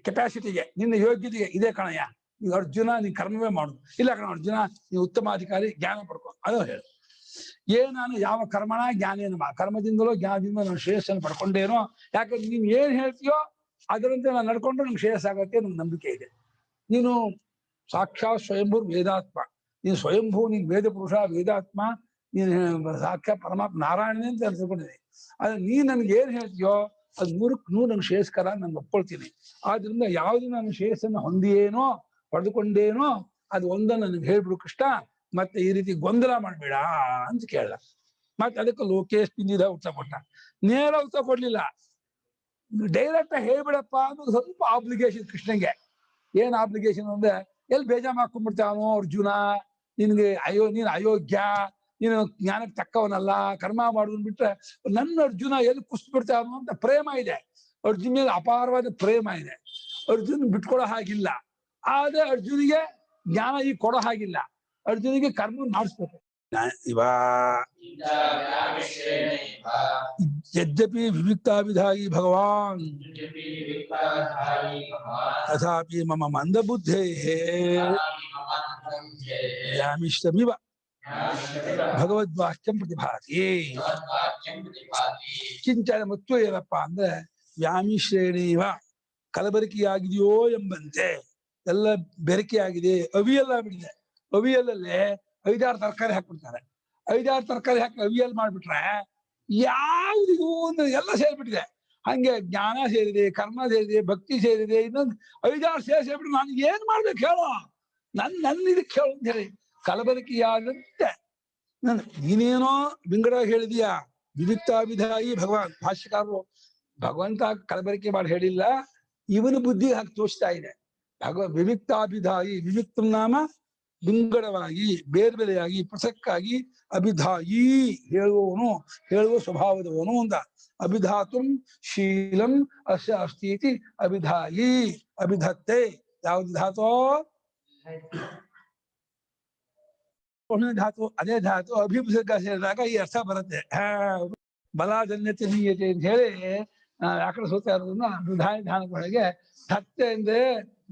ಕೆಪಾಸಿಟಿಗೆ, ನಿನ್ನ ಯೋಗ್ಯತೆಗೆ ಇದೆ ಕಣಯ್ಯ, ನೀವು ಅರ್ಜುನ ನೀನ್ ಕರ್ಮವೇ ಮಾಡುದು. ಇಲ್ಲ ಕಣ ಅರ್ಜುನ, ನೀವು ಉತ್ತಮಾಧಿಕಾರಿ, ಜ್ಞಾನ ಪಡ್ಕೊ, ಅದು ಹೇಳು. ನಾನು ಯಾವ ಕರ್ಮಣ ಜ್ಞಾನೇನು, ಕರ್ಮದಿಂದಲೋ ಜ್ಞಾನದಿಂದ ನಾನು ಶ್ರೇಯಸ್ಸನ್ನು ಪಡ್ಕೊಂಡೇನೋ. ಯಾಕಂದ್ರೆ ನೀನ್ ಏನ್ ಹೇಳ್ತೀಯೋ ಅದರಂತೆ ನಾನು ನಡ್ಕೊಂಡ್ರೆ ನಂಗೆ ಶ್ರೇಯಸ್ಸಾಗತ್ತೆ, ನಂಗೆ ನಂಬಿಕೆ ಇದೆ. ನೀನು ಸಾಕ್ಷಾತ್ ಸ್ವಯಂಭೂ ವೇದಾತ್ಮ, ನೀನು ಸ್ವಯಂಭೂ, ನೀನ್ ವೇದ ಪುರುಷ, ವೇದಾತ್ಮ, ನೀನು ಸಾಕ್ಷಾತ್ ಪರಮಾತ್ಮ ನಾರಾಯಣನೇ ಅಂತ ಅನ್ಸ್ಕೊಂಡಿದ್ದೀನಿ. ಆದ್ರೆ ನೀನ್ ನನ್ಗೆ ಏನ್ ಹೇಳ್ತೀಯೋ ಅದು ನೂರಕ್ಕೆ ನೂರು ನಂಗೆ ಶ್ರೇಯಸ್ಕರ, ನಾನು ಒಪ್ಕೊಳ್ತೀನಿ. ಆದ್ರಿಂದ ಯಾವ್ದು ನಾನು ಶ್ರೇಯಸ್ಸನ್ನು ಹೊಂದಿಯೇನೋ ಪಡೆದುಕೊಂಡೇನೋ ಅದು ಒಂದನ್ನು ನನಗೆ ಹೇಳ್ಬಿಡು ಕೃಷ್ಣ, ಮತ್ತೆ ಈ ರೀತಿ ಗೊಂದಲ ಮಾಡ್ಬೇಡ ಅಂತ ಕೇಳ್ದ. ಮತ್ತೆ ಅದಕ್ಕೆ ಲೋಕೇಶ್ ತಿಂದಿದ ಉತ್ತರ ಕೊಟ್ಟ. ನೇರ ಉತ್ತರ ಕೊಡ್ಲಿಲ್ಲ, ಡೈರೆಕ್ಟ್ ಹೇಳ್ಬಿಡಪ್ಪ ಅನ್ನೋದು ಸ್ವಲ್ಪ ಆಬ್ಲಿಗೇಷನ್ ಕೃಷ್ಣಂಗೆ. ಏನ್ ಆಬ್ಲಿಗೇಷನ್ ಅಂದ್ರೆ, ಎಲ್ಲಿ ಬೇಜಾರ್ ಮಾಡ್ಕೊಂಡ್ಬಿಡ್ತಾವನೋ ಅರ್ಜುನ, ನಿನ್ಗೆ ನೀನ್ ಅಯೋಗ್ಯ, ನೀನು ಜ್ಞಾನಕ್ಕೆ ತಕ್ಕವನಲ್ಲ, ಕರ್ಮ ಮಾಡುದು ಬಿಟ್ರೆ ನನ್ನ ಅರ್ಜುನ ಎಲ್ಲಿ ಕುಸ್ತು ಬಿಡ್ತಾವನೋ ಅಂತ ಪ್ರೇಮ ಇದೆ. ಅರ್ಜುನ ಮೇಲೆ ಅಪಾರವಾದ ಪ್ರೇಮ ಇದೆ. ಅರ್ಜುನ್ ಬಿಟ್ಕೊಡೋ ಹಾಗಿಲ್ಲ. ಆದ್ರೆ ಅರ್ಜುನಿಗೆ ಜ್ಞಾನ ಈಗ ಕೊಡೋ ಹಾಗಿಲ್ಲ. ಅರ್ಜುನಿಗೆ ಕರ್ಮ ಮಾಡಿಸ್ಬೇಕು. ಯದ್ಯಪಿ ವಿವಿಕ್ತಾವಿಧಾಯಿ ಭಗವಾನ್ ತಥಾಪಿ ಮಮ ಮಂದಬುದ್ಧೇ ವ್ಯಾಮಿಷ್ಟಮಿವ ಭಗವದ್ವಾಕ್ಯಂ ಪ್ರತಿಭಾತಿ. ಕಿಂಚನ ಮತ್ತು ಏನಪ್ಪಾ ಅಂದ್ರೆ ವ್ಯಾಮಿಶ್ರೇಣೀವ ಕಲಬೆರಕೆಯಾಗಿದೆಯೋ ಎಂಬಂತೆ ಎಲ್ಲ ಬೆರಕೆಯಾಗಿದೆ. ಅವಿಯಲ್ಲ ಬಿಡಿದೆ. ಅವಿಯಲ್ಲೇ 5-6 ತರಕಾರಿ ಹಾಕ್ಬಿಡ್ತಾರೆ. 5-6 ತರಕಾರಿ ಹಾಕಿ ಅವಿಯಲ್ ಮಾಡ್ಬಿಟ್ರೆ ಯಾವ್ದಿದು ಅಂದ್ರೆ ಎಲ್ಲ ಸೇರ್ಬಿಟ್ಟಿದೆ. ಹಂಗೆ ಜ್ಞಾನ ಸೇರಿದೆ, ಕರ್ಮ ಸೇರಿದೆ, ಭಕ್ತಿ ಸೇರಿದೆ, ಇನ್ನೊಂದು 5-6 ಸೇರ್ಬಿಟ್ಟು ನಾನು ಏನ್ ಮಾಡ್ಬೇಕು ಹೇಳೋ, ನನ್ನ ಇದಕ್ಕೆ ಹೇಳು ಅಂತ ಹೇಳಿ ಕಲಬೆರಕೆಯಾದಂತೆ ನೀನೇನೋ ವಿಂಗಡ ಹೇಳಿದೀಯಾ. ವಿವಿಕ್ತಾಭಿಧಾಯಿ ಭಗವಾನ್ ಭಾಷ್ಯಕಾರರು ಭಗವಂತ ಕಲಬೆರಕೆ ಮಾಡಿ ಹೇಳಿಲ್ಲ, ಇವನು ಬುದ್ಧಿ ಹಾಕಿ ತೋರಿಸ್ತಾ ಇದೆ. ವಿವಿಕ್ತಾಭಿಧಾಯಿ, ವಿವಿಕ್ತಂ ನಾಮ ವಿಂಗಡವಾಗಿ ಬೇರೆ ಬೇರೆಯಾಗಿ ಪೃಥಕ್ಕಾಗಿ, ಅಭಿಧಾಯಿ ಹೇಳುವವನು, ಹೇಳುವ ಸ್ವಭಾವದವನು ಅಂತ. ಅಭಿಧಾತುಂ ಶೀಲಂ ಅಸ್ಯ ಅಸ್ತಿ ಇತಿ ಅಭಿಧಾಯಿ. ಅಭಿಧತ್ತೆ ಯಾವ್ದು ಧಾತು? ಧಾತು. ಅದೇ ಧಾತು ಅಭಿಪಸರ್ಗ ಸೇರಿದಾಗ ಈ ಅರ್ಥ ಬರುತ್ತೆ. ಬಲಾಜನ್ಯತೆ ನೀಯತೆ ಅಂತ ಹೇಳಿ ವ್ಯಾಕರಣ ಸೂತ್ರ ಇರೋದನ್ನ ಧಾನಗಳಿಗೆ ಧತ್ತೆ ಅಂದ್ರೆ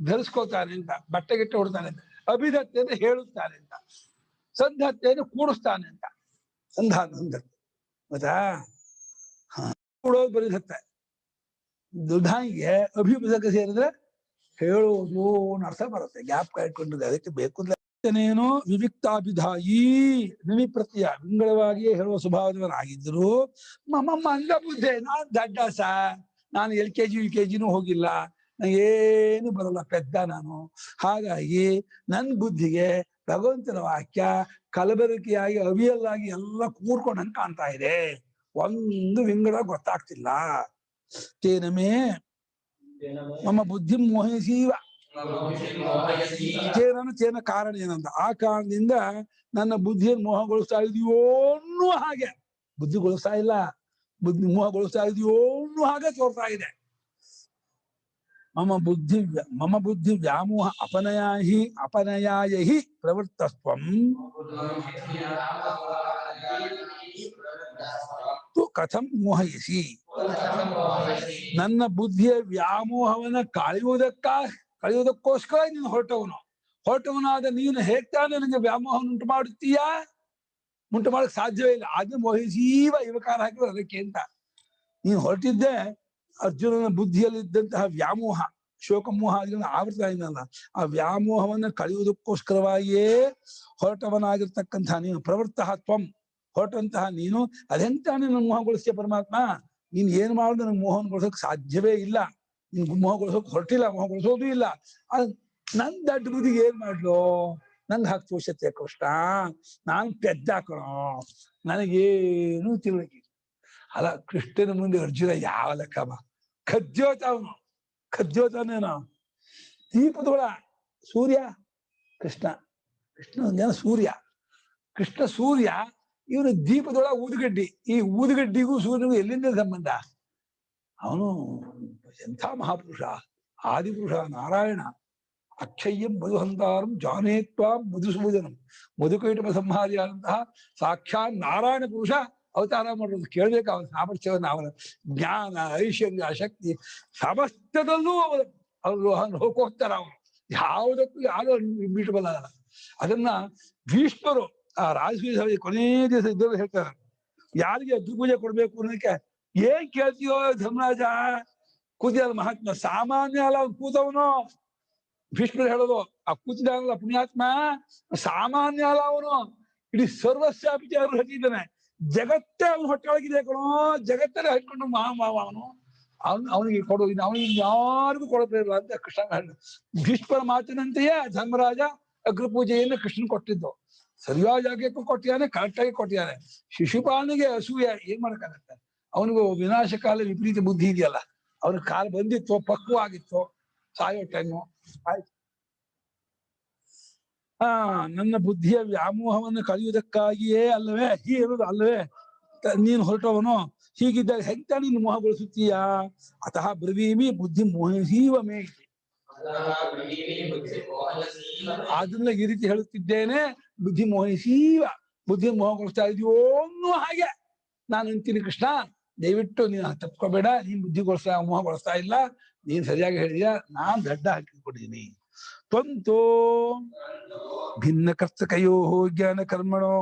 ಧರಿಸ್ಕೋತಾನೆ ಅಂತ, ಬಟ್ಟೆ ಗಿಟ್ಟೆ ಉಡ್ತಾನೆ ಅಂತ. ಅಭಿಧತ್ತೆ ಅಂದ್ರೆ ಹೇಳುತ್ತಾನೆ ಅಂತ. ಸಂಧತ್ತೆ ಅಂದ್ರೆ ಕೂಡಿಸ್ತಾನೆ ಅಂತ. ಸಂಧತ್ತೆ ಗೊತ್ತಾ? ಕೂಡೋದು ಬರೀ ಧತ್ತೆ. ದುಧಾನಿಗೆ ಅಭಿಪಸರ್ಗ ಸೇರಿದ್ರೆ ಹೇಳುವುದು ಅರ್ಥ ಬರುತ್ತೆ. ಜ್ಞಾಪಕ ಇಟ್ಕೊಂಡಿದೆ. ಅದಕ್ಕೆ ಬೇಕು ೇನೋ ವಿವಿಕ್ತಾಭಿಧಾಯಿ ನಿಮಿ ಪ್ರತ್ಯಯ ವಿಂಗಡವಾಗಿಯೇ ಹೇಳುವ ಸ್ವಭಾವದವರಾಗಿದ್ದರು. ಮಮ್ಮ ಅಂದ ಬುದ್ಧಿ, ನಾನ್ ದಡ್ಡಸ, ನಾನು LKG UKGನೂ ಹೋಗಿಲ್ಲ, ಏನು ಬರಲ್ಲ, ಪೆದ್ದ ನಾನು. ಹಾಗಾಗಿ ನನ್ನ ಬುದ್ಧಿಗೆ ಭಗವಂತನ ವಾಕ್ಯ ಕಲಬೆರಕೆಯಾಗಿ ಅವಿಯಲ್ಲಾಗಿ ಎಲ್ಲ ಕೂಡ್ಕೊಂಡಂಗೆ ಕಾಣ್ತಾ ಇದೆ. ಒಂದು ವಿಂಗಡ ಗೊತ್ತಾಗ್ತಿಲ್ಲ. ತೇನಮೇ ಮಮ್ಮ ಬುದ್ಧಿ ಮೋಹಿಸೀವ. ಚೇನ ಕಾರಣ ಏನಂತ, ಆ ಕಾರಣದಿಂದ ನನ್ನ ಬುದ್ಧಿಯನ್ನು ಮೋಹಗೊಳಿಸ್ತಾ ಇದೆಯೋ ಅನ್ನೋ ಹಾಗೆ, ಬುದ್ಧಿಗೊಳಿಸ್ತಾ ಇಲ್ಲ, ಬುದ್ಧಿ ಮೋಹಗೊಳಿಸ್ತಾ ಇದೆಯೋ ಅನ್ನೋ ಹಾಗೆ ತೋರ್ತಾ ಇದೆ. ಮಮ ಬುದ್ಧಿ ವ್ಯಾಮೋಹ ಅಪನಯಾಯ ಹಿ ಪ್ರವೃತ್ತಸ್ತ್ವಂ ತು ಕಥಂ ಮೋಹಯಿಸಿ. ನನ್ನ ಬುದ್ಧಿಯ ವ್ಯಾಮೋಹವನ್ನ ಕಳೆಯುವುದಕ್ಕೋಸ್ಕರ ನೀನು ಹೊರಟವನಾದ ನೀನು ಹೇಗ್ತಾನೆ ನನಗೆ ವ್ಯಾಮೋಹವನ್ನು ಉಂಟು ಮಾಡುತ್ತೀಯಾ? ಉಂಟು ಮಾಡಕ್ ಸಾಧ್ಯವೇ ಇಲ್ಲ. ಅದನ್ನ ಮೋಹಿಸೀವ ಇವಕಾರ ಹಾಕಿದ್ರೆ ಅದಕ್ಕೆ ಅಂತ. ನೀನು ಹೊರಟಿದ್ದೆ ಅರ್ಜುನನ ಬುದ್ಧಿಯಲ್ಲಿದ್ದಂತಹ ವ್ಯಾಮೋಹ, ಶೋಕಮೋಹ ಅದನ್ನು ಆವರ್ತಾ ಇದ್ದಲ್ಲ, ಆ ವ್ಯಾಮೋಹವನ್ನ ಕಳೆಯುವುದಕ್ಕೋಸ್ಕರವಾಗಿಯೇ ಹೊರಟವನಾಗಿರ್ತಕ್ಕಂತಹ ನೀನು. ಪ್ರವೃತ್ತ ತ್ವಂ ಹೊರಟಂತಹ ನೀನು ಅದೆಂತಾನೆ ನನ್ನ ಮೋಹಗೊಳಿಸ್ತೀಯ ಪರಮಾತ್ಮ? ನೀನ್ ಏನ್ ಮಾಡಿದ್ರೆ ನನಗೆ ಮೋಹನಗೊಳಿಸೋಕ್ ಸಾಧ್ಯವೇ ಇಲ್ಲ. ನಿನ್ ಮೋಹಗೊಳಿಸೋಕ್ ಹೊರಟಿಲ್ಲ, ಮೋಹಗೊಳಿಸೋದು ಇಲ್ಲ. ನನ್ ದಡ್ಡ ಬುದ್ಧಿಗೆ ಏನ್ ಮಾಡ್ಲು? ನಂಗೆ ಹಾಕಿ ತೋರ್ಸತ್ತೆ ಕೃಷ್ಣ, ನಾನು ಪೆದ್ದಾಕಣೋ, ನನಗೇನು ತಿಳ್ಬೇಕು. ಅಲ್ಲ, ಕೃಷ್ಣನ ಮುಂದೆ ಅರ್ಜುನ ಯಾವ ಲೆಕ್ಕಮ್ಮ? ಖಜ್ಜೋತ ಅವನು, ಖಜ್ಜೋತಾನೇನೋ. ದೀಪದೊಳ ಸೂರ್ಯ ಕೃಷ್ಣ, ಕೃಷ್ಣ ಸೂರ್ಯ, ಕೃಷ್ಣ ಸೂರ್ಯ, ಇವನು ದೀಪದೊಳ ಊದುಗಡ್ಡಿ. ಈ ಊದುಗಡ್ಡಿಗೂ ಸೂರ್ಯನಿಗೂ ಎಲ್ಲಿಂದ ಸಂಬಂಧ? ಅವನು ಎಂಥ ಮಹಾಪುರುಷ, ಆದಿಪುರುಷ ನಾರಾಯಣ. ಅಕ್ಷಯ್ಯಂ ಮಧುಹಂತಾರಂ ಜಾನೇತ್ವ ಮಧುಸೂದನಂ ಮಧುಕೈಟಮ ಸಂಹಾರಿಯಾದಂತಹ ಸಾಕ್ಷಾತ್ ನಾರಾಯಣ ಪುರುಷ ಅವತಾರ ಮಾಡೋದು. ಕೇಳ್ಬೇಕು ಅವನ ಸಾಮರ್ಥ್ಯವನ್ನು, ಅವನ ಜ್ಞಾನ, ಐಶ್ವರ್ಯ, ಶಕ್ತಿ ಸಮಸ್ತದಲ್ಲೂ ಅವರು ಹೋಗ್ತಾರ. ಅವನು ಯಾವುದಕ್ಕೂ ಯಾರು ಬಿಟ್ಟು ಬಲ್ಲ. ಅದನ್ನ ಭೀಷ್ಮರು ಆ ರಾಜಸೂಯ ಸಭೆ ಕೊನೇ ದಿವಸ ಇದ್ದರು ಹೇಳ್ತಾರೆ, ಯಾರಿಗೆ ಅಗ್ನಿ ಪೂಜೆ ಕೊಡ್ಬೇಕು ಅನ್ನೋದಕ್ಕೆ ಏನ್ ಕೇಳ್ತೀಯೋ ಧರ್ಮರಾಜ, ಕೂತಿದ ಮಹಾತ್ಮ ಸಾಮಾನ್ಯ ಅಲ್ಲ, ಅವ್ನು ಕೂತವನು. ಭೀಷ್ಮರು ಹೇಳೋದು, ಆ ಕೂತಿದಾನಲ್ಲ ಪುಣ್ಯಾತ್ಮ ಸಾಮಾನ್ಯ ಅಲ್ಲ, ಅವನು ಇಡೀ ಸರ್ವಸ್ಯಾಪಿಚಾರ ಹಟ್ಟಿದ್ದಾನೆ. ಜಗತ್ತೇ ಅವನು ಹೊಟ್ಟೆಳಗಿದೆ ಕಣೋ, ಜಗತ್ತಲ್ಲೇ ಹಟ್ಕೊಂಡು ಮಹಾಮಾವ ಅವನು. ಅವನಿಗೆ ಕೊಡು, ಅವನಿಗೆ ಯಾರಿಗೂ ಕೊಡಬೇಕಿಲ್ಲ ಅಂತ ಕೃಷ್ಣ ಹೇಳ. ಭೀಷ್ಮರ ಮಾತಿನಂತೆಯೇ ಧರ್ಮರಾಜ ಅಗ್ರ ಪೂಜೆಯನ್ನು ಕೃಷ್ಣನ್ ಕೊಟ್ಟಿದ್ದು. ಸರಿಯಾದ ಜಾಗಕ್ಕೂ ಕೊಟ್ಟಿದ್ದಾನೆ, ಕರೆಕ್ಟಾಗಿ ಕೊಟ್ಟಿದ್ದಾನೆ. ಶಿಶುಪಾಲನಿಗೆ ಅಸೂಯ, ಏನ್ ಮಾಡಕ್ಕಾಗತ್ತೆ? ಅವನಿಗೂ ವಿನಾಶಕಾಲ ವಿಪರೀತ ಬುದ್ಧಿ ಇದೆಯಲ್ಲ, ಅವನ ಕಾಲ ಬಂದಿತ್ತು, ಪಕ್ವ ಆಗಿತ್ತು, ಸಾಯೋ ಟೈಮು ಆಯ್ತು. ನನ್ನ ಬುದ್ಧಿಯ ವ್ಯಾಮೋಹವನ್ನು ಕಳೆಯುವುದಕ್ಕಾಗಿಯೇ ಅಲ್ಲವೇ ಹೀರುವುದು ಅಲ್ಲವೇ ನೀನು ಹೊರಟವನು? ಹೀಗಿದ್ದಾಗ ಹೆಂತ ನೀನು ಮೋಹಗೊಳಿಸುತ್ತೀಯಾ? ಅತಃ ಬ್ರವೀಮಿ ಬುದ್ಧಿ ಮೋಹಿಸೀವ ಮೇ. ಅದನ್ನ ಈ ರೀತಿ ಹೇಳುತ್ತಿದ್ದೇನೆ, ಬುದ್ಧಿ ಮೋಹಿಸೀವ, ಬುದ್ಧಿ ಮೋಹಗೊಳಿಸ್ತಾ ಇದೆಯೋ ಅನ್ನೋ ಹಾಗೆ ನಾನು ಅಂತೀನಿ. ಕೃಷ್ಣ ದಯವಿಟ್ಟು ನೀನು ತಪ್ಕೋಬೇಡ, ನೀನ್ ಬುದ್ಧಿಗೊಳಿಸ್ತಾ ಮೋಹಗೊಳಿಸ್ತಾ ಇಲ್ಲ, ನೀನ್ ಸರಿಯಾಗಿ ಹೇಳಿದ್ಯಾ, ನಾನ್ ದಡ್ಡ ಹಾಕಿಕೊಟ್ಟಿದ್ದೀನಿ. ತ್ವಂತೋ ಭಿನ್ನ ಕರ್ತಕಯೋ ಜ್ಞಾನ ಕರ್ಮಣೋ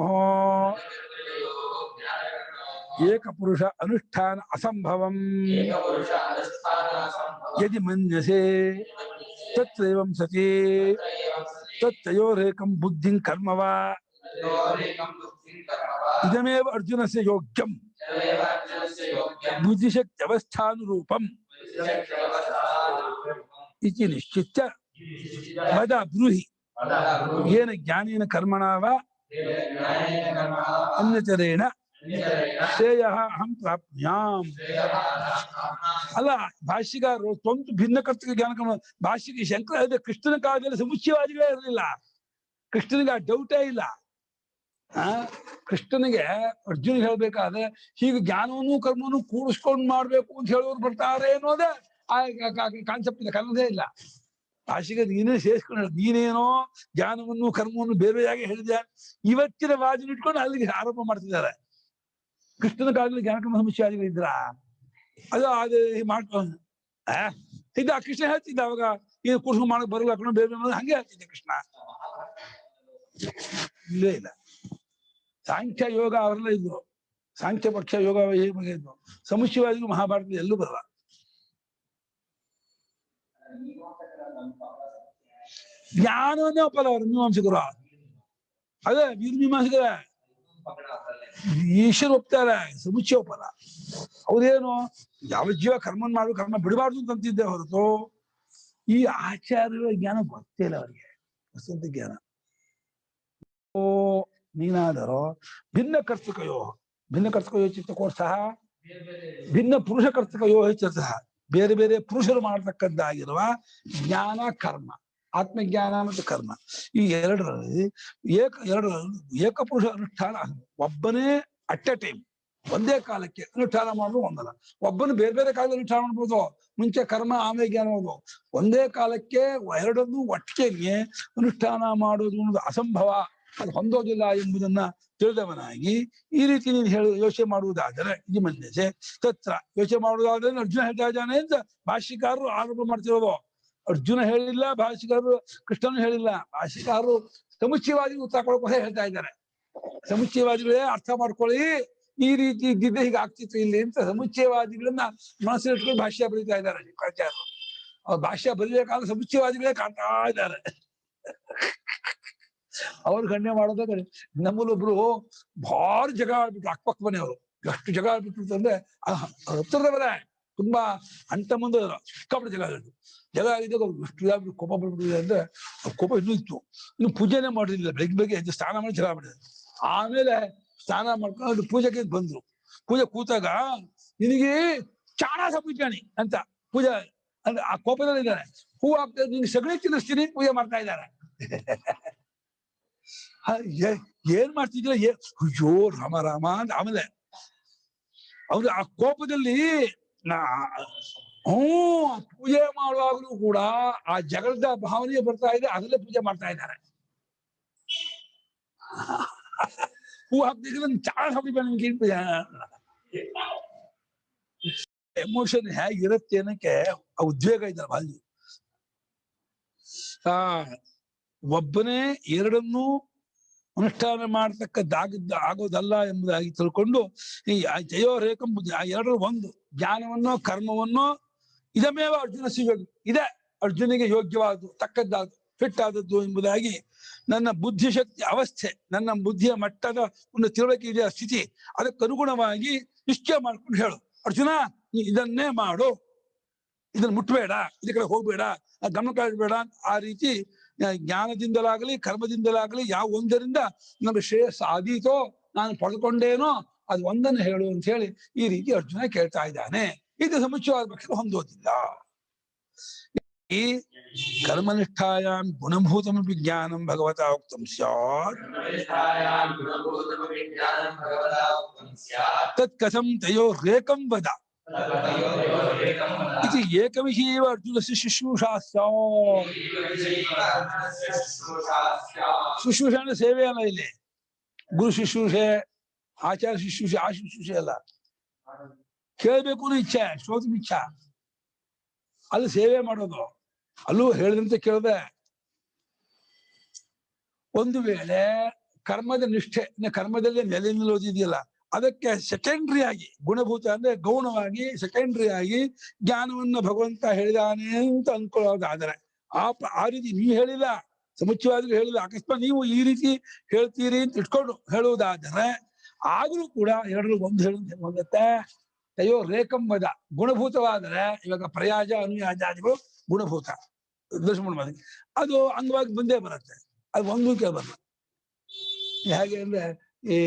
ಏಕಪುರುಷ ಅನುಷ್ಠಾನ ಅಸಂಭವಂ ಯದಿ ಮನ್ಯಸೆ ತತ್ರೈವಂ ಸತಿ ತತ್ತಯೋರೇಕಂ ಬುದ್ಧಿಂ ಕರ್ಮವಾ ಇದಮೇವ ಅರ್ಜುನಸ್ಯ ಯೋಗ್ಯಂ ಬುದ್ಧಿಶಕ್ತಿ ಅವಸ್ಥಾನುರೂಪಂ ಇತಿ ನಿಶ್ಚಿತ್ಯ ವದ ಬ್ರೂಹಿ ಯೇನ ಜ್ಞಾನೇನ ಕರ್ಮಣಾ ವಾ ಅನ್ಯತರೇಣ ಶ್ರೇಯಃ ಅಹಂ ಪ್ರಾಪ್ನುಯಾಂ. ಅಲ್ಲ ಭಾಷ್ಯಗಾರರು ಸ್ವಂತ ಭಿನ್ನ ಕರ್ತೃ ಜ್ಞಾನ ಕರ್ಮ ಭಾಷ್ಯಕ್ಕೆ ಶಂಕರ ಹೇಳಿದ್ರೆ ಕೃಷ್ಣನ ಕಾಲದಲ್ಲಿ ಸಮುಚ್ಚಯವಾದಿಗಳೇ ಇರಲಿಲ್ಲ. ಕೃಷ್ಣನಿಗೆ ಆ ಡೌಟೇ ಇಲ್ಲ. ಕೃಷ್ಣನಿಗೆ ಅರ್ಜುನ ಹೇಳ್ಬೇಕಾದ್ರೆ ಹೀಗೆ ಜ್ಞಾನವನ್ನು ಕರ್ಮವನ್ನು ಕೂಡಿಸ್ಕೊಂಡು ಮಾಡ್ಬೇಕು ಅಂತ ಹೇಳೋರು ಬರ್ತಾರೆ ಅನ್ನೋದೇ ಆ ಕಾನ್ಸೆಪ್ಟ್ ಇದೆ, ಕನ್ನಡೇ ಇಲ್ಲ. ಭಾಷೆಗೆ ನೀನೇ ಸೇರಿಸ್ಕೊಂಡು ನೀನೇನೋ ಜ್ಞಾನವನ್ನು ಕರ್ಮವನ್ನು ಬೇರೆಯಾಗಿ ಹೇಳಿದೆ. ಇವತ್ತಿನ ವಾದಿನ ಇಟ್ಕೊಂಡು ಅಲ್ಲಿಗೆ ಆರೋಪ ಮಾಡ್ತಿದ್ದಾರೆ. ಕೃಷ್ಣನ ಕಾಲದಲ್ಲಿ ಜ್ಞಾನಕರ್ಮ ಸಮುಚ್ಚಯಾದಿಗಳಿದ್ರ ಅದು ಮಾಡ್ಕೊಂಡು ಇದ್ದ ಕೃಷ್ಣ ಹೇಳ್ತಿದ್ದ ಅವಾಗ ಏನು ಕೂರ್ಸ್ಕೊಂಡು ಮಾಡಕ್ ಬರಲ್ಲ ಕಣ ಬೇರೆ ಹಂಗೆ ಹೇಳ್ತಿದ್ದೆ ಕೃಷ್ಣ. ಇಲ್ಲೇ ಇಲ್ಲ. ಸಾಂಖ್ಯ ಯೋಗ ಅವರೆಲ್ಲ ಇದ್ರು, ಸಾಂಖ್ಯ ಪಕ್ಷ ಯೋಗ ಹೇಗೆ ಬಗ್ಗೆ ಇದ್ರು. ಸಮುಚ್ಚಯವಾದಿಗಳು ಮಹಾಭಾರತದಲ್ಲಿ ಎಲ್ಲೂ ಬರಲ್ಲ. ಜ್ಞಾನವನ್ನೇ ಒಪ್ಪಲ್ಲ ಅವರು ಮೀಮಾಂಸಕರು. ಅದೇ ಮೀಮಾಂಸಕರ ಈಶ್ವರ ಒಪ್ತಾರೆ, ಸಮುಚ್ಚಯ ಒಪ್ಪಲ್ಲ. ಅವ್ರೇನು ಯಾವ ಜೀವ ಕರ್ಮನ್ ಮಾಡು ಕರ್ಮ ಬಿಡಬಾರ್ದು ಅಂತಿದ್ದೆ ಹೊರತು ಈ ಆಚಾರ್ಯರ ಜ್ಞಾನ ಗೊತ್ತೇ ಇಲ್ಲ ಅವರಿಗೆ. ವಸಂತ ಜ್ಞಾನ ಓ ನೀನಾದರೂ ಭಿನ್ನ ಕರ್ತೃಕಯೋ ಚಿತ್ತಕೋತ್ಸಹ ಭಿನ್ನ ಪುರುಷ ಕರ್ತೃಕಯೋ ಚಿತ್ತಃ ಬೇರೆ ಬೇರೆ ಪುರುಷರು ಮಾಡತಕ್ಕದ್ದಾಗಿರುವ ಜ್ಞಾನ ಕರ್ಮ, ಆತ್ಮಜ್ಞಾನ ಮತ್ತು ಕರ್ಮ ಈ ಎರಡರಲ್ಲಿ ಏಕಪುರುಷ ಅನುಷ್ಠಾನ. ಒಬ್ಬನೇ ಅಟ್ ಎ ಟೈಮ್ ಒಂದೇ ಕಾಲಕ್ಕೆ ಅನುಷ್ಠಾನ ಮಾಡೋದು ಒಂದಲ್ಲ. ಒಬ್ಬನು ಬೇರೆ ಬೇರೆ ಕಾಲದಲ್ಲಿ ಅನುಷ್ಠಾನ ಮಾಡ್ಬೋದು. ಮುಂಚೆ ಕರ್ಮ ಆಮೇಲೆ ಜ್ಞಾನ ಮಾಡೋದು. ಒಂದೇ ಕಾಲಕ್ಕೆ ಎರಡನ್ನೂ ಒಟ್ಟಿಗೆ ಅನುಷ್ಠಾನ ಮಾಡೋದು ಅನ್ನೋದು ಅಸಂಭವ, ಅದು ಹೊಂದೋದಿಲ್ಲ ಎಂಬುದನ್ನ ತಿಳಿದವನಾಗಿ ಈ ರೀತಿ ನೀನು ಯೋಚನೆ ಮಾಡುವುದಾದರೆ ಇದು ಮನ್ಯಸೆ ತತ್ರ ಯೋಚನೆ ಮಾಡುವುದಾದ್ರೆ ಅರ್ಜುನ ಹೇಳ್ತಾ ಇದ್ದಾನೆ ಅಂತ ಭಾಷ್ಯಕಾರರು ಆರೋಪ ಮಾಡ್ತಿರೋದು. ಅರ್ಜುನ ಹೇಳಿಲ್ಲ, ಭಾಷ್ಯಕಾರರು ಕೃಷ್ಣನು ಹೇಳಿಲ್ಲ. ಭಾಷ್ಯಕಾರರು ಸಮುಚ್ಚಯವಾದಿ ಉತ್ತರ ಕೊಡೋಕೆ ಹೇಳ್ತಾ ಇದ್ದಾರೆ. ಸಮುಚ್ಚಯವಾದಿಗಳೇ ಅರ್ಥ ಮಾಡ್ಕೊಳ್ಳಿ, ಈ ರೀತಿ ಇದ್ದಿದ್ದೆ ಹೀಗೆ ಆಗ್ತಿತ್ತು ಇಲ್ಲಿ ಅಂತ ಸಮುಚ್ಚಯವಾದಿಗಳನ್ನ ಮನಸ್ಸಿಟ್ಕೊಂಡು ಭಾಷ್ಯ ಬರೀತಾ ಇದ್ದಾರೆ ಶಂಕರಾಚಾರ್ಯರು. ಅವ್ರು ಭಾಷ್ಯ ಬರೀಬೇಕಾದ್ರೆ ಸಮುಚ್ಚಯವಾದಿಗಳೇ ಕಾಣ್ತಾ ಇದ್ದಾರೆ. ಅವ್ರು ಗಣ್ಯ ಮಾಡೋದಾದ್ರೆ ನಮ್ಮಲ್ಲೊಬ್ರು ಭಾರಿ ಜಗ ಆಡ್ಬಿಟ್ರು, ಅಕ್ಕಪಕ್ಕ ಮನೆಯವರು ಎಷ್ಟು ಜಗ ಆಡ್ಬಿಟ್ರು ಅಂದ್ರೆ ಹತ್ತಿರದವರೇ ತುಂಬಾ ಅಂಟ ಮುಂದೆ ಸಿಕ್ಕಾಬಿಟ್ಟು ಜಗ ಆಗಿದ್ದಾಗ ಅವ್ರು ಎಷ್ಟು ಇದಾಗ್ಬಿಟ್ಟು ಕೋಪ ಬಿಡ್ಬಿಟ್ಟಿದೆ ಅಂದ್ರೆ ಕೋಪ ಇನ್ನೂ ಇತ್ತು. ಇನ್ನು ಪೂಜೆನೇ ಮಾಡಿರ್ಲಿಲ್ಲ. ಬೆಳಿಗ್ಗೆ ಎದ್ದು ಸ್ನಾನ ಮಾಡಿ ಜಗ ಬಿಡಿದೆ. ಆಮೇಲೆ ಸ್ನಾನ ಮಾಡ್ಕೊಂಡು ಪೂಜೆಗೆ ಬಂದ್ರು. ಪೂಜೆ ಕೂತಾಗ ನಿನಗೆ ಚಾಣ ಸಂಪಿಟ್ಟಾಣಿ ಅಂತ ಪೂಜೆ ಅಂದ್ರೆ ಆ ಕೋಪದಲ್ಲಿ ಇದ್ದಾರೆ. ಹೂ ಹಾಕ್ತಾ ನಿನ್ಗೆ ಸಗಣಿ ತಿನ್ನಿಸ್ತೀನಿ ಪೂಜೆ ಮಾಡ್ತಾ ಇದ್ದಾರೆ. ಏನ್ ಮಾಡ್ತಿದ್ರ ಅಯ್ಯೋ ರಾಮ ರಾಮ ಅಂತ. ಆಮೇಲೆ ಅವ್ರು ಆ ಕೋಪದಲ್ಲಿ ಪೂಜೆ ಮಾಡುವಾಗಲೂ ಕೂಡ ಆ ಜಗಳದ ಭಾವನೆ ಬರ್ತಾ ಇದೆ, ಅದರಲ್ಲೇ ಪೂಜೆ ಮಾಡ್ತಾ ಇದ್ದಾರೆ. ಹೂ ಹಾಕ್ತಿದ್ರೆ ಚಾಳ ಹಾಕಿ ಎಮೋಷನ್ ಹೇಗಿರುತ್ತೆ ಅನ್ನಕ್ಕೆ ಆ ಉದ್ವೇಗ ಇದ್ದಾರೆ ಅಲ್ಲಿ. ಒಬ್ಬನೇ ಎರಡನ್ನೂ ಅನುಷ್ಠಾನ ಆಗೋದಲ್ಲ ಎಂಬುದಾಗಿ ತಿಳ್ಕೊಂಡು ಈ ಜಯೋರೇಕಂ ಬುದ್ಧಿ ಆ ಎರಡರ ಒಂದು ಜ್ಞಾನವನ್ನು ಕರ್ಮವನ್ನು ಇದಮೇವ ಅರ್ಜುನ ಸಿಗೋದು ಇದೇ ಅರ್ಜುನಿಗೆ ಯೋಗ್ಯವಾದ್ದು, ತಕ್ಕದ್ದಾದ್ದು, ಫಿಟ್ ಆದದ್ದು ಎಂಬುದಾಗಿ ನನ್ನ ಬುದ್ಧಿಶಕ್ತಿ ಅವಸ್ಥೆ, ನನ್ನ ಬುದ್ಧಿಯ ಮಟ್ಟದ ಒಂದು ತಿಳುವಳಿಕೆ ಇದೆಯ ಸ್ಥಿತಿ, ಅದಕ್ಕನುಗುಣವಾಗಿ ನಿಶ್ಚಯ ಮಾಡ್ಕೊಂಡು ಹೇಳು ಅರ್ಜುನ, ನೀ ಇದನ್ನೇ ಮಾಡು, ಇದನ್ನ ಮುಟ್ಬೇಡ, ಇದ ಕಡೆ ಹೋಗ್ಬೇಡ, ಗಮನ ಕಾಡಬೇಡ. ಆ ರೀತಿ ಜ್ಞಾನದಿಂದಲಾಗಲಿ ಕರ್ಮದಿಂದಲಾಗಲಿ ಯಾವ ಒಂದರಿಂದ ನಮಗೆ ಶ್ರೇಯಸ್ಸು ಆದೀತೋ, ನಾನು ಪಡೆದುಕೊಂಡೇನೋ ಅದು ಒಂದನ್ನು ಹೇಳು ಅಂತ ಹೇಳಿ ಈ ರೀತಿ ಅರ್ಜುನ ಕೇಳ್ತಾ ಇದ್ದಾನೆ. ಇದು ಸಮುಚ್ಚಯವಾದ ಪಕ್ಷ ಹೊಂದೋದಿಲ್ಲ. ಈ ಕರ್ಮನಿಷ್ಠಾಯಾಂ ಗುಣಭೂತಮಪಿ ಜ್ಞಾನಂ ಭಗವತಾ ಉಕ್ತಂ ಸ್ಯಾತ್ ತತ್ ಕಥಂ ತಯೋರೇಕಂ ವದ इति एकमिहीव अर्जुनस्य शुश्रूषा स्यात्. ಶುಶ್ರೂಷೆ ಅಂದ್ರೆ ಸೇವೆ ಅಲ್ಲ, ಇಲ್ಲಿ ಗುರು ಶುಶ್ರೂಷೆ, ಆಚಾರ ಶುಶ್ರೂಷೆ, ಆ ಶುಶ್ರೂಷೆ ಅಲ್ಲ. ಕೇಳ್ಬೇಕು ಅನ್ನೋ ಇಚ್ಛೆ, ಶ್ರೋತೃ ಇಚ್ಛಾ, ಅಲ್ಲಿ ಸೇವೆ ಮಾಡೋದು. ಅಲ್ಲೂ ಹೇಳಿದಂತೆ ಕೇಳದೆ ಒಂದು ವೇಳೆ ಕರ್ಮದ ನಿಷ್ಠೆ, ಕರ್ಮದಲ್ಲಿ ನೆಲೆ ನಿಲ್ಲೋದಿದೆಯಲ್ಲ, ಅದಕ್ಕೆ ಸೆಕೆಂಡ್ರಿ ಆಗಿ ಗುಣಭೂತ ಅಂದ್ರೆ ಗೌಣವಾಗಿ ಸೆಕೆಂಡ್ರಿ ಆಗಿ ಜ್ಞಾನವನ್ನ ಭಗವಂತ ಹೇಳಿದಾನೆ ಅಂತ ಅನ್ಕೊಳ್ಳೋದಾದ್ರೆ ಆ ರೀತಿ ನೀವು ಹೇಳಿಲ್ಲ, ಸಮುಚ್ಚಯವಾದ್ರೂ ಹೇಳಿಲ್ಲ, ಅಕಸ್ಮಾತ್ ನೀವು ಈ ರೀತಿ ಹೇಳ್ತೀರಿ ಅಂತ ಇಟ್ಕೊಂಡು ಹೇಳುವುದಾದರೆ ಆದ್ರೂ ಕೂಡ ಎರಡರೂ ಒಂದು ಹೇಳುದು ಹೋಗುತ್ತೆ. ಅಯ್ಯೋ ರೇಖಂಬದ ಗುಣಭೂತವಾದರೆ ಇವಾಗ ಪ್ರಯಾಜ ಅನುಯಾಜಾದಿಗಳು ಗುಣಭೂತ ದರ್ಶನ ಮಾಡಿ ಅದು ಅಂಗವಾಗಿ ಬಂದೇ ಬರುತ್ತೆ, ಅದು ಒಂದು ಕೇಳಬಲ್ಲ. ಹೇಗೆ ಅಂದ್ರೆ ಈ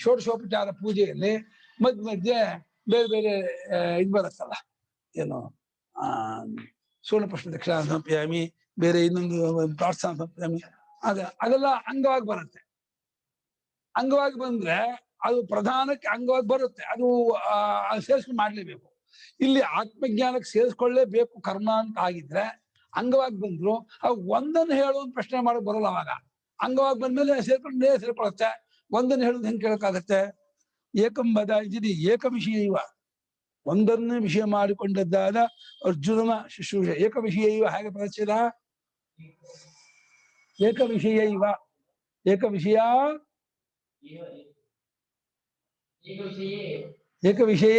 ಷೋಡಶೋಪಚಾರ ಪೂಜೆಯಲ್ಲಿ ಮಧ್ಯ ಮಧ್ಯೆ ಬೇರೆ ಬೇರೆ ಇದು ಬರುತ್ತಲ್ಲ, ಏನು ಸೂರ್ಣಪ್ರಶ್ನ ದಕ್ಷಿಣ ಸಮರ್ಪಯಾಮಿ, ಬೇರೆ ಇನ್ನೊಂದು ಪ್ರಾರ್ಥನಾ ಸಮರ್ಪಯಾಮಿ, ಅದೆಲ್ಲ ಅಂಗವಾಗಿ ಬರುತ್ತೆ. ಅಂಗವಾಗಿ ಬಂದ್ರೆ ಅದು ಪ್ರಧಾನಕ್ಕೆ ಅಂಗವಾಗಿ ಬರುತ್ತೆ, ಅದು ಸೇರಿಸ್ಕೊಂಡು ಮಾಡ್ಲೇಬೇಕು. ಇಲ್ಲಿ ಆತ್ಮಜ್ಞಾನಕ್ಕೆ ಸೇರಿಸ್ಕೊಳ್ಳೇಬೇಕು ಕರ್ಮ ಅಂತ ಆಗಿದ್ರೆ ಅಂಗವಾಗಿ ಬಂದ್ರು ಒಂದನ್ನು ಹೇಳುವಂತ ಪ್ರಶ್ನೆ ಮಾಡಕ್ ಬರೋಲ್ಲ. ಅವಾಗ ಅಂಗವಾಗಿ ಬಂದ್ಮೇಲೆ ಸೇರ್ಕೊಳ್ಳುತ್ತೆ, ಒಂದನ್ನು ಹೇಳುದು ಹೆಂಗೆ ಕೇಳಕ್ಕಾಗತ್ತೆ? ಏಕಂಬದ ಇದಿ ಏಕ ವಿಷಯ ಇವ, ಒಂದನ್ನೇ ವಿಷಯ ಮಾಡಿಕೊಂಡದ್ದಾದ ಅರ್ಜುನನ ಶುಶ್ರೂಷೆ. ಏಕ ವಿಷಯ ಇವ ಹೇಗೆ ಪರಿಚಯ? ಏಕ ವಿಷಯ ಇವ, ಏಕ ವಿಷಯ ಏಕ ವಿಷಯ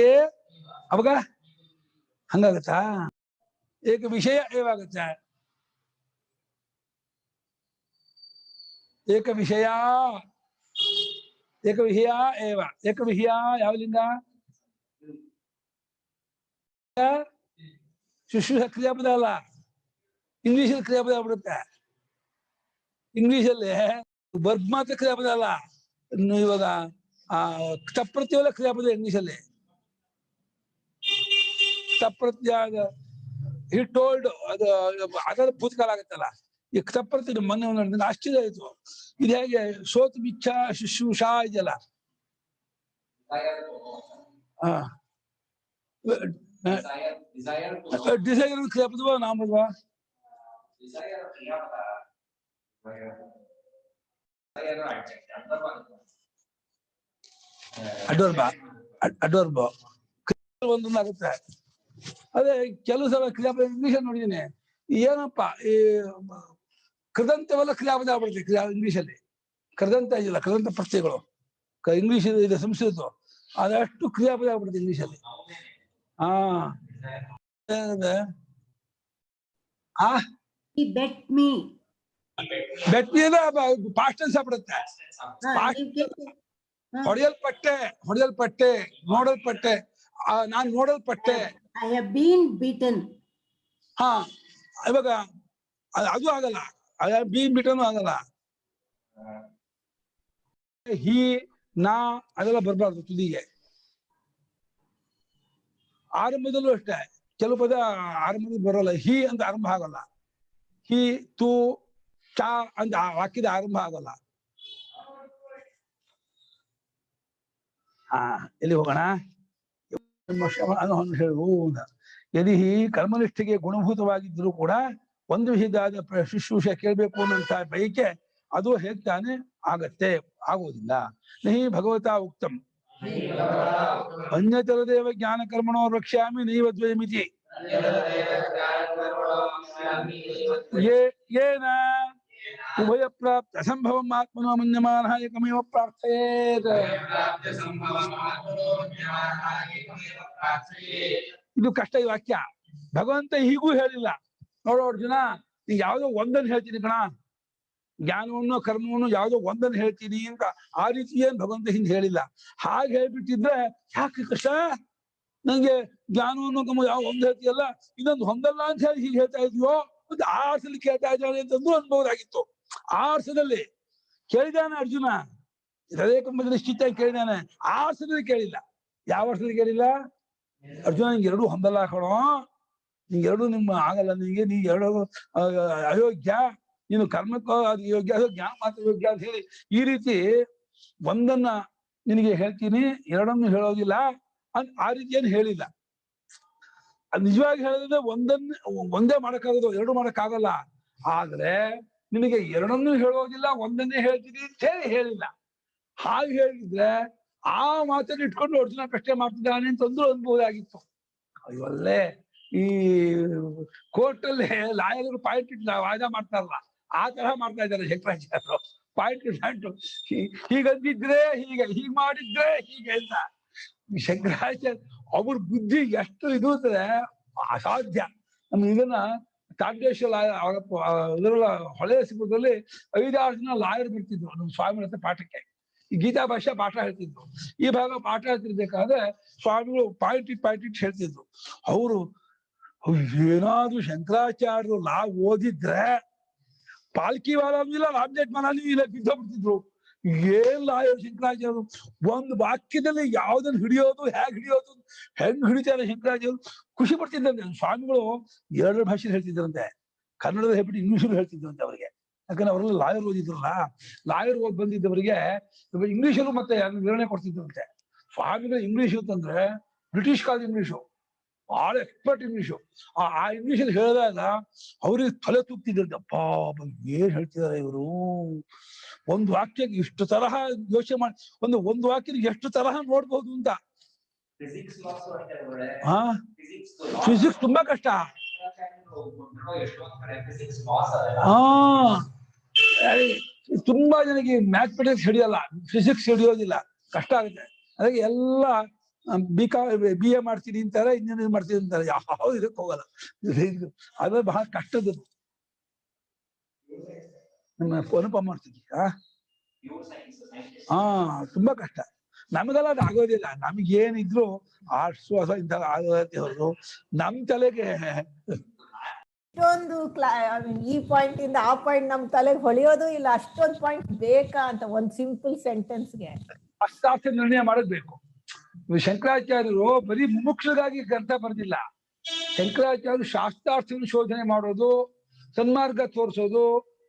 ಅವಾಗ ಹಂಗಾಗತ್ತಾ? ಏಕ ವಿಷಯ ಏವಾಗತ್ತೆ? ಏಕ ವಿಷಯ ಏಕ ವಿಷಯ ಏವ. ಏಕ ವಿಷಯ ಯಾವ ಲಿಂಗ? ಶುಶ್ರೂಷ ಕ್ರಿಯಾಪದ ಅಲ್ಲ, ಇಂಗ್ಲಿಷಲ್ಲಿ ಕ್ರಿಯಾಪದ ಆಗ್ಬಿಡುತ್ತೆ. ಇಂಗ್ಲಿಷಲ್ಲಿ ವರ್ಬ್ ಮಾತ್ರ ಕ್ರಿಯಾಪದ ಅಲ್ಲ, ಇವಾಗ ತಪ್ರತ್ಯವಲ್ಲ ಕ್ರಿಯಾಪದ ಇಂಗ್ಲಿಷಲ್ಲಿ. ತಪ್ರತ್ಯ ಹಿ ಟೋಲ್ಡ್ ಅದು ಅದರ ಭೂತಕಾಲ ಆಗತ್ತಲ್ಲ. ಈ ತಪ್ರತ್ಯ ಮೊನ್ನೆ ಒಂದು ಆಶ್ಚರ್ಯ ಆಯ್ತು, ಇದು ಹೇಗೆ ಸೋತು ಮಿಚ್ಚ ಶುಶ್ರೂಷಾ ಇದೆಯಲ್ಲ, ಡಿಸೈರ್ ಕ್ರಿಯಾಪದವಾ ನಾಮದವಾ? ಅಡ್ವರ್ಬ ಒಂದೊಂದು ಆಗುತ್ತೆ. ಅದೇ ಕೆಲವು ಸಲ ಕ್ರಿಯಾಪದ ಇಂಗ್ಲಿಷ್ ನೋಡಿದೀನಿ, ಏನಪ್ಪ ಈ ಕೃದಂತವೆಲ್ಲ ಕ್ರಿಯಾಪದ ಆಗ್ಬಿಡುತ್ತೆ ಇಂಗ್ಲಿಷಲ್ಲಿ. ಕೃದಂತ ಇದೆಯಲ್ಲ, ಕೃದಂತ ಪ್ರತ್ಯಯಗಳು ಇಂಗ್ಲಿಷ್ ಇದೆ, ಸಂಸ್ಕೃತ ಅದಷ್ಟು ಕ್ರಿಯಾಪದ ಆಗ್ಬಿಡುತ್ತೆ ಇಂಗ್ಲಿಷಲ್ಲಿ. ಬೆಟ್ ಮೀ ಪಾಸ್ಟ್ ಟೆನ್ಸ್ ಆಗ್ಬಿಡುತ್ತೆ. ಹೊಡೆಯಲ್ಪಟ್ಟೆ, ಹೊಡೆಯಲ್ಪಟ್ಟೆ, ನೋಡಲ್ಪಟ್ಟೆ, ನಾನ್ ನೋಡಲ್ಪಟ್ಟೆ. I have been beaten. ಹಾ, ಇವಾಗ ಅದು ಆಗಲ್ಲ, ಬೀನ್ ಬಿಟನು ಆಗಲ್ಲ. ಹಿ ನಾ ಅದೆಲ್ಲ ಬರ್ಬಾರ್ದು ತುದಿಗೆ. ಆರಂಭದಲ್ಲೂ ಅಷ್ಟೇ ಕೆಲವು ಪದ ಆರಂಭದಲ್ಲಿ ಬರೋಲ್ಲ, ಹಿ ಅಂತ ಆರಂಭ ಆಗಲ್ಲ. ಹಿ ತು ಚಾ ಅಂತ ಆ ವಾಕ್ಯದ ಆರಂಭ ಆಗಲ್ಲ. ಎಲ್ಲಿ ಹೋಗೋಣ? ಹೇಳು. ಯದಿ ಕರ್ಮನಿಷ್ಠೆಗೆ ಗುಣಭೂತವಾಗಿದ್ದರೂ ಕೂಡ ಒಂದು ವಿಧದ ಶುಶ್ರೂಷೆ ಕೇಳಬೇಕು ಅನ್ನಂತ ಬಯಕೆ ಅದು ಹೇಳ್ತಾನೆ ಆಗತ್ತೆ, ಆಗುವುದಿಲ್ಲ. ನಹಿ ಭಗವತಾ ಉಕ್ತಂ ಅನ್ಯತರದೇವ ಜ್ಞಾನ ಕರ್ಮಣೋ ರಕ್ಷ್ಯಾಮಿ ನೈವ ದ್ವಯಮಿತಿ ಏನ ಉಭಯ ಪ್ರಾಪ್ತ ಅಸಂಭವಂ ಆತ್ಮನೋ ಮನ್ಯಮಾನಃ ಏಕಮೇವ ಪ್ರಾರ್ಥಯೇತ್. ಇದು ಕಷ್ಟ ಈ ವಾಕ್ಯ. ಭಗವಂತ ಹೀಗೂ ಹೇಳಿಲ್ಲ. ನೋಡೋ ಅರ್ಜುನ, ನೀ ಯಾವ್ದೋ ಒಂದನ್ನು ಹೇಳ್ತೀನಿ ಕಣ, ಜ್ಞಾನವನ್ನು ಕರ್ಮವನ್ನು ಯಾವ್ದೋ ಒಂದನ್ನು ಹೇಳ್ತೀನಿ ಅಂತ ಆ ರೀತಿ ಏನ್ ಭಗವಂತ ಹಿಂದೆ ಹೇಳಿಲ್ಲ. ಹಾಗೆ ಹೇಳ್ಬಿಟ್ಟಿದ್ರೆ ಯಾಕೆ ಕಷ್ಟ? ನಂಗೆ ಜ್ಞಾನವನ್ನು ಕರ್ಮ ಯಾವ ಒಂದು ಹೇಳ್ತೀಯಲ್ಲ, ಇನ್ನೊಂದು ಹೊಂದಲ್ಲ ಅಂತ ಹೇಳಿ ಹೀಗೆ ಹೇಳ್ತಾ ಇದೆಯೋ, ಒಂದು ಆ ಅರ್ಥದಲ್ಲಿ ಕೇಳ್ತಾ ಇದ್ದಾನೆ ಅಂತಂದು ಅನ್ಬೋದಾಗಿತ್ತು. ಆ ಅರ್ಥದಲ್ಲಿ ಕೇಳಿದಾನೆ ಅರ್ಜುನ, ಹೃದಯ ಕಂಬದ ನಿಶ್ಚಿತ ಕೇಳಿದಾನೆ, ಆ ಅರ್ಥದಲ್ಲಿ ಕೇಳಿಲ್ಲ. ಯಾವ ಅರ್ಥದಲ್ಲಿ ಕೇಳಿಲ್ಲ? ಅರ್ಜುನ ನಿಂಗೆ ಎರಡು ಹೊಂದಲ್ಲ ಕಣೋ, ನಿಂಗೆರಡು ನಿಮ್ಮ ಆಗಲ್ಲ, ನಿಂಗೆ ನೀ ಎರಡು ಅಯೋಗ್ಯ, ನೀನು ಕರ್ಮಕ್ಕೋ ಅದು ಯೋಗ್ಯ, ಅದು ಜ್ಞಾನ ಮಾತ್ರ ಯೋಗ್ಯ ಅಂತ ಹೇಳಿ ಈ ರೀತಿ ಒಂದನ್ನ ನಿನಗೆ ಹೇಳ್ತೀನಿ, ಎರಡನ್ನು ಹೇಳೋದಿಲ್ಲ ಅಂತ ಆ ರೀತಿಯನ್ನು ಹೇಳಿಲ್ಲ. ಅದು ನಿಜವಾಗಿ ಹೇಳಿದ್ರೆ ಒಂದೇ ಮಾಡಕ್ಕಾಗೋದು, ಎರಡು ಮಾಡಕ್ಕಾಗಲ್ಲ. ಆದ್ರೆ ನಿನಗೆ ಎರಡನ್ನೂ ಹೇಳೋದಿಲ್ಲ, ಒಂದನ್ನೇ ಹೇಳ್ತೀನಿ ಅಂತ ಹೇಳಿ ಹೇಳಿಲ್ಲ. ಹಾಗೆ ಹೇಳಿದ್ರೆ ಆ ಮಾತನ್ನು ಇಟ್ಕೊಂಡು ಅರ್ಜುನ ಪ್ರಶ್ನೆ ಮಾಡ್ತಿದ್ದಾನೆ ಅಂತಂದು ಅನ್ಬೋದಾಗಿತ್ತು. ಇವಲ್ಲೇ ಈ ಕೋರ್ಟಲ್ಲಿ ಲಾಯರ್ಗಳು ಪಾಯಿಂಟ್ ಇಟ್ಟು ವಾದ ಮಾಡ್ತಾರಲ್ಲ, ಆ ತರಹ ಮಾಡ್ತಾ ಇದ್ದಾರೆ ಶಂಕರಾಚಾರ್ಯರು. ಪಾಯಿಂಟ್ ಟು ಪಾಯಿಂಟ್ ಹೀಗಂದಿದ್ರೆ ಹೀಗೆ ಮಾಡಿದ್ರೆ ಹೀಗೆ ಅಂತ. ಶಂಕರಾಚಾರ್ಯ ಅವ್ರ ಬುದ್ಧಿ ಎಷ್ಟು ಇದು ಅಂದ್ರೆ ಅಸಾಧ್ಯ. ನಮ್ಗೆ ಇದನ್ನ ತಾಂಡೇಶ್ವರ ಇದರಲ್ಲ ಹೊಳೆಯ ಸಿಂಹದಲ್ಲಿ 5-6 ಜನ ಲಾಯರ್ ಬರ್ತಿದ್ರು ನಮ್ಮ ಸ್ವಾಮಿ ಹತ್ರ ಪಾಠಕ್ಕೆ. ಈ ಗೀತಾ ಭಾಷೆ ಪಾಠ ಹೇಳ್ತಿದ್ರು. ಈ ಭಾಗ ಪಾಠ ಹೇಳ್ತಿರ್ಬೇಕಾದ್ರೆ ಸ್ವಾಮಿಗಳು ಪಾಯಿಂಟ್ ಇಟ್ ಹೇಳ್ತಿದ್ರು. ಅವರು ಏನಾದ್ರು ಶಂಕರಾಚಾರ್ಯರು ಲಾ ಓದಿದ್ರೆ ಪಾಲ್ಕಿ ವಾಲನೂ ಇಲ್ಲ, ರಾಮ್ಜೇಟ್ ಮನಾನೂ ಇಲ್ಲ, ಬಿದ್ದೋಗ್ಬಿಡ್ತಿದ್ರು. ಏನ್ ಲಾಯರ್ ಶಂಕರಾಚಾರ್ಯರು. ಒಂದು ವಾಕ್ಯದಲ್ಲಿ ಯಾವ್ದನ್ನ ಹಿಡಿಯೋದು, ಹೆಂಗ್ ಹಿಡಿತಾರೆ ಶಂಕರಾಚಾರ್ಯರು. ಖುಷಿ ಪಡ್ತಿದ್ದಂತೆ ಸ್ವಾಮಿಗಳು. 2 ಭಾಷೆ ಹೇಳ್ತಿದ್ರಂತೆ, ಕನ್ನಡದ ಹೇಳ್ಬಿಟ್ಟು ಇಂಗ್ಲಿಷಲ್ಲಿ ಹೇಳ್ತಿದ್ರಂತೆ ಅವರಿಗೆ. ಯಾಕಂದ್ರೆ ಅವರೆಲ್ಲ ಲಾಯರ್ ಓದಿದ್ರಲ್ಲ. ಲಾಯರ್ ಓದ್ ಬಂದಿದ್ದವರಿಗೆ ಇಂಗ್ಲಿಷಲ್ಲೂ ಮತ್ತೆ ವಿವರಣೆ ಕೊಡ್ತಿದ್ರಂತೆ. ಸ್ವಾಮಿಗಳು ಇಂಗ್ಲಿಷ್ ಅಂತಂದ್ರೆ ಬ್ರಿಟಿಷ್ ಕಾಲದ ಇಂಗ್ಲಿಷು, ಬಹಳ ಎಕ್ಸ್ಪರ್ಟ್ ಇಂಗ್ಲಿಷು. ಆ ಇಂಗ್ಲಿಷಲ್ಲಿ ಹೇಳಿದಾಗ ಅವ್ರಿಗೆ ತಲೆ ತೂಗ್ತಿದ್ರಂತೆ. ಅಪ್ಪ ಏನ್ ಹೇಳ್ತಿದಾರೆ ಇವರು. ಒಂದು ವಾಕ್ಯಕ್ಕೆ ಇಷ್ಟು ತರಹ ಯೋಚನೆ ಮಾಡಿ, ಒಂದು ವಾಕ್ಯಕ್ಕೆ ಎಷ್ಟು ತರಹ ನೋಡ್ಬೋದು ಅಂತ. ಫಿಸಿಕ್ಸ್ ತುಂಬಾ ಕಷ್ಟ. ತುಂಬಾ ಜನಕ್ಕೆ ಮ್ಯಾಥಮೆಟಿಕ್ಸ್ ಹಿಡಿಯಲ್ಲ, ಫಿಸಿಕ್ಸ್ ಹಿಡಿಯೋದಿಲ್ಲ, ಕಷ್ಟ ಆಗುತ್ತೆ. ಅದಕ್ಕೆ ಎಲ್ಲ BA ಮಾಡ್ತೀನಿ ಅಂತಾರೆ, ಇಂಜಿನಿಯರಿಂಗ್ ಮಾಡ್ತೀನಿ ಅಂತಾರೆ, ಯಾವ್ದು ಇದಕ್ಕೆ ಹೋಗಲ್ಲ. ಅದು ಬಹಳ ಕಷ್ಟದ್ದು. ನಮ್ಮ ಅನುಪಮ ಮಾಡ್ತೀನಿ. ತುಂಬಾ ಕಷ್ಟ. ನಮಗೆಲ್ಲ ಅದು ಆಗೋದಿಲ್ಲ. ನಮಗೇನಿದ್ರು ಆರ್ಟ್ಸ್ ಇಂಥ ಆಗೋದಕ್ಕೆ ಹೊರತು ನಮ್ ತಲೆಗೆ ಅಷ್ಟೊಂದು ಈ ಪಾಯಿಂಟ್ ಇಂದ ಆ ಪಾಯಿಂಟ್ ನಮ್ ತಲೆಗೆ ಹೊಳೆಯೋದು ಇಲ್ಲ. ಅಷ್ಟೊಂದು ಪಾಯಿಂಟ್ ಬೇಕಾ ಅಂತ ಒಂದ್ ಸಿಂಪಲ್ ಸೆಂಟೆನ್ಸ್ಗೆ ಶಾಸ್ತ್ರಾರ್ಥ ನಿರ್ಣಯ ಮಾಡಬೇಕು. ಶಂಕರಾಚಾರ್ಯರು ಬರೀ ಮುಮುಕ್ಷರಿಗಾಗಿ ಗ್ರಂಥ ಬರೆದಿಲ್ಲ. ಶಂಕರಾಚಾರ್ಯರು ಶಾಸ್ತ್ರಾರ್ಥವನ್ನು ಶೋಧನೆ ಮಾಡೋದು, ಸನ್ಮಾರ್ಗ ತೋರಿಸೋದು,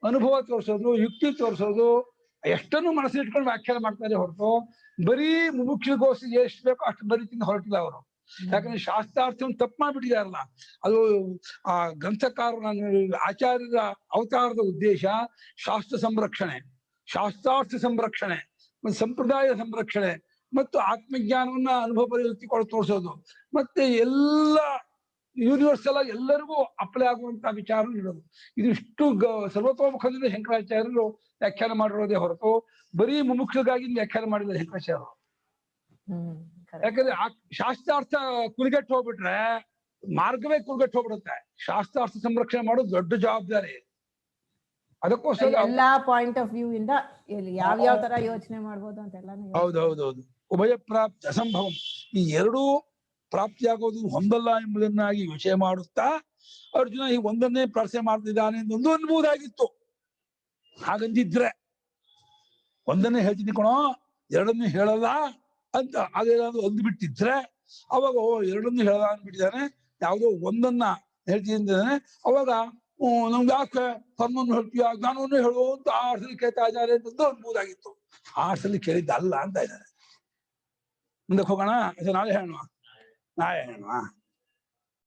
ಅನುಭವ ತೋರಿಸೋದು, ಯುಕ್ತಿ ತೋರಿಸೋದು, ಎಷ್ಟನ್ನು ಮನಸ್ಸಿಟ್ಕೊಂಡು ವ್ಯಾಖ್ಯಾನ ಮಾಡ್ತಾರೆ ಹೊರತು ಬರೀ ಮುಮುಕ್ಷರಿಗೋಸ್ಕರ ಎಷ್ಟು ಬೇಕೋ ಅಷ್ಟು ಬರೀತಿಂದ ಹೊರಟಿಲ್ಲ ಅವರು. ಯಾಕಂದ್ರೆ ಶಾಸ್ತ್ರಾರ್ಥವನ್ನು ತಪ್ಪು ಮಾಡ್ಬಿಟ್ಟಿದಾರಲ್ಲ. ಅದು ಆ ಗ್ರಂಥಕಾರನ ಆಚಾರ್ಯರ ಅವತಾರದ ಉದ್ದೇಶ ಶಾಸ್ತ್ರ ಸಂರಕ್ಷಣೆ, ಶಾಸ್ತ್ರಾರ್ಥ ಸಂರಕ್ಷಣೆ, ಸಂಪ್ರದಾಯ ಸಂರಕ್ಷಣೆ ಮತ್ತು ಆತ್ಮಜ್ಞಾನವನ್ನ ಅನುಭವ ಪರಿವೃತ್ತಿ ತೋರಿಸೋದು, ಮತ್ತೆ ಎಲ್ಲ ಯೂನಿವರ್ಸಲ್ ಆಗಿ ಎಲ್ಲರಿಗೂ ಅಪ್ಲೈ ಆಗುವಂತ ವಿಚಾರ ಇರೋದು. ಇದಿಷ್ಟು ಸರ್ವತೋಮುಖದಿಂದ ಶಂಕರಾಚಾರ್ಯರು ವ್ಯಾಖ್ಯಾನ ಮಾಡಿರೋದೇ ಹೊರತು ಬರೀ ಮುಮುಕ್ಷರಿಗಾಗಿ ವ್ಯಾಖ್ಯಾನ ಮಾಡಿದ ಶಂಕರಾಚಾರ್ಯರು. ಯಾಕಂದ್ರೆ ಶಾಸ್ತ್ರಾರ್ಥ ಕುರಿಗಟ್ಟು ಹೋಗ್ಬಿಟ್ರೆ ಮಾರ್ಗವೇ ಕುರಿಗಟ್ಟು ಹೋಗ್ಬಿಡುತ್ತೆ. ಶಾಸ್ತ್ರಾರ್ಥ ಸಂರಕ್ಷಣೆ ಮಾಡೋದು ದೊಡ್ಡ ಜವಾಬ್ದಾರಿ. ಅದಕ್ಕೋಸ್ಕರ ಎಲ್ಲಾ ಪಾಯಿಂಟ್ ಆಫ್ ವ್ಯೂ ಇಂದ ಯಾವ ತರ ಯೋಚನೆ ಮಾಡ್ಬೋದು ಅಂತೆಲ್ಲ. ಹೌದೌದೌದು. ಉಭಯ ಪ್ರಾಪ್ತಿ ಅಸಂಭವಂ. ಈ ಎರಡೂ ಪ್ರಾಪ್ತಿಯಾಗೋದು ಹೊಂದಲ್ಲ ಎಂಬುದನ್ನಾಗಿ ವಿಷಯ ಮಾಡುತ್ತಾ ಅರ್ಜುನ ಈ ಒಂದನ್ನೇ ಪ್ರಾರ್ಥನೆ ಮಾಡ್ತಿದ್ದಾನೆ ಎಂದು ಅನ್ಬೋದಾಗಿತ್ತು. ಹಾಗಂದಿದ್ರೆ ಒಂದನ್ನೇ ಹೇಳ್ತೀನಿ ಕಣೋ, ಎರಡನ್ನೇ ಹೇಳಲ್ಲ ಅಂತ ಅದೇನಾದ್ರು ಅಂದ್ಬಿಟ್ಟಿದ್ರೆ ಅವಾಗ ಎರಡನ್ನೂ ಹೇಳಲ್ಲ ಅಂದ್ಬಿಟ್ಟಿದ್ದಾನೆ, ಯಾವುದೋ ಒಂದನ್ನ ಹೇಳ್ತಿದ್ದಾನೆ. ಅವಾಗ ನಮ್ಗೆ ಯಾಕೆ ಕರ್ಮವನ್ನು ಹೇಳ್ತೀಯ, ಜ್ಞಾನವನ್ನು ಹೇಳುವ ಅಂತ 6 ಸಲ ಕೇಳ್ತಾ ಇದ್ದಾರೆ ಅಂತಂದು ಅನ್ಬೋದಾಗಿತ್ತು. 6 ಸಲ ಕೇಳಿದ್ದಲ್ಲ ಅಂತ ಇದ್ದಾರೆ. ಮುಂದಕ್ಕೆ ಹೋಗೋಣ. ನಾಳೆ ಹೇಳೋಣ.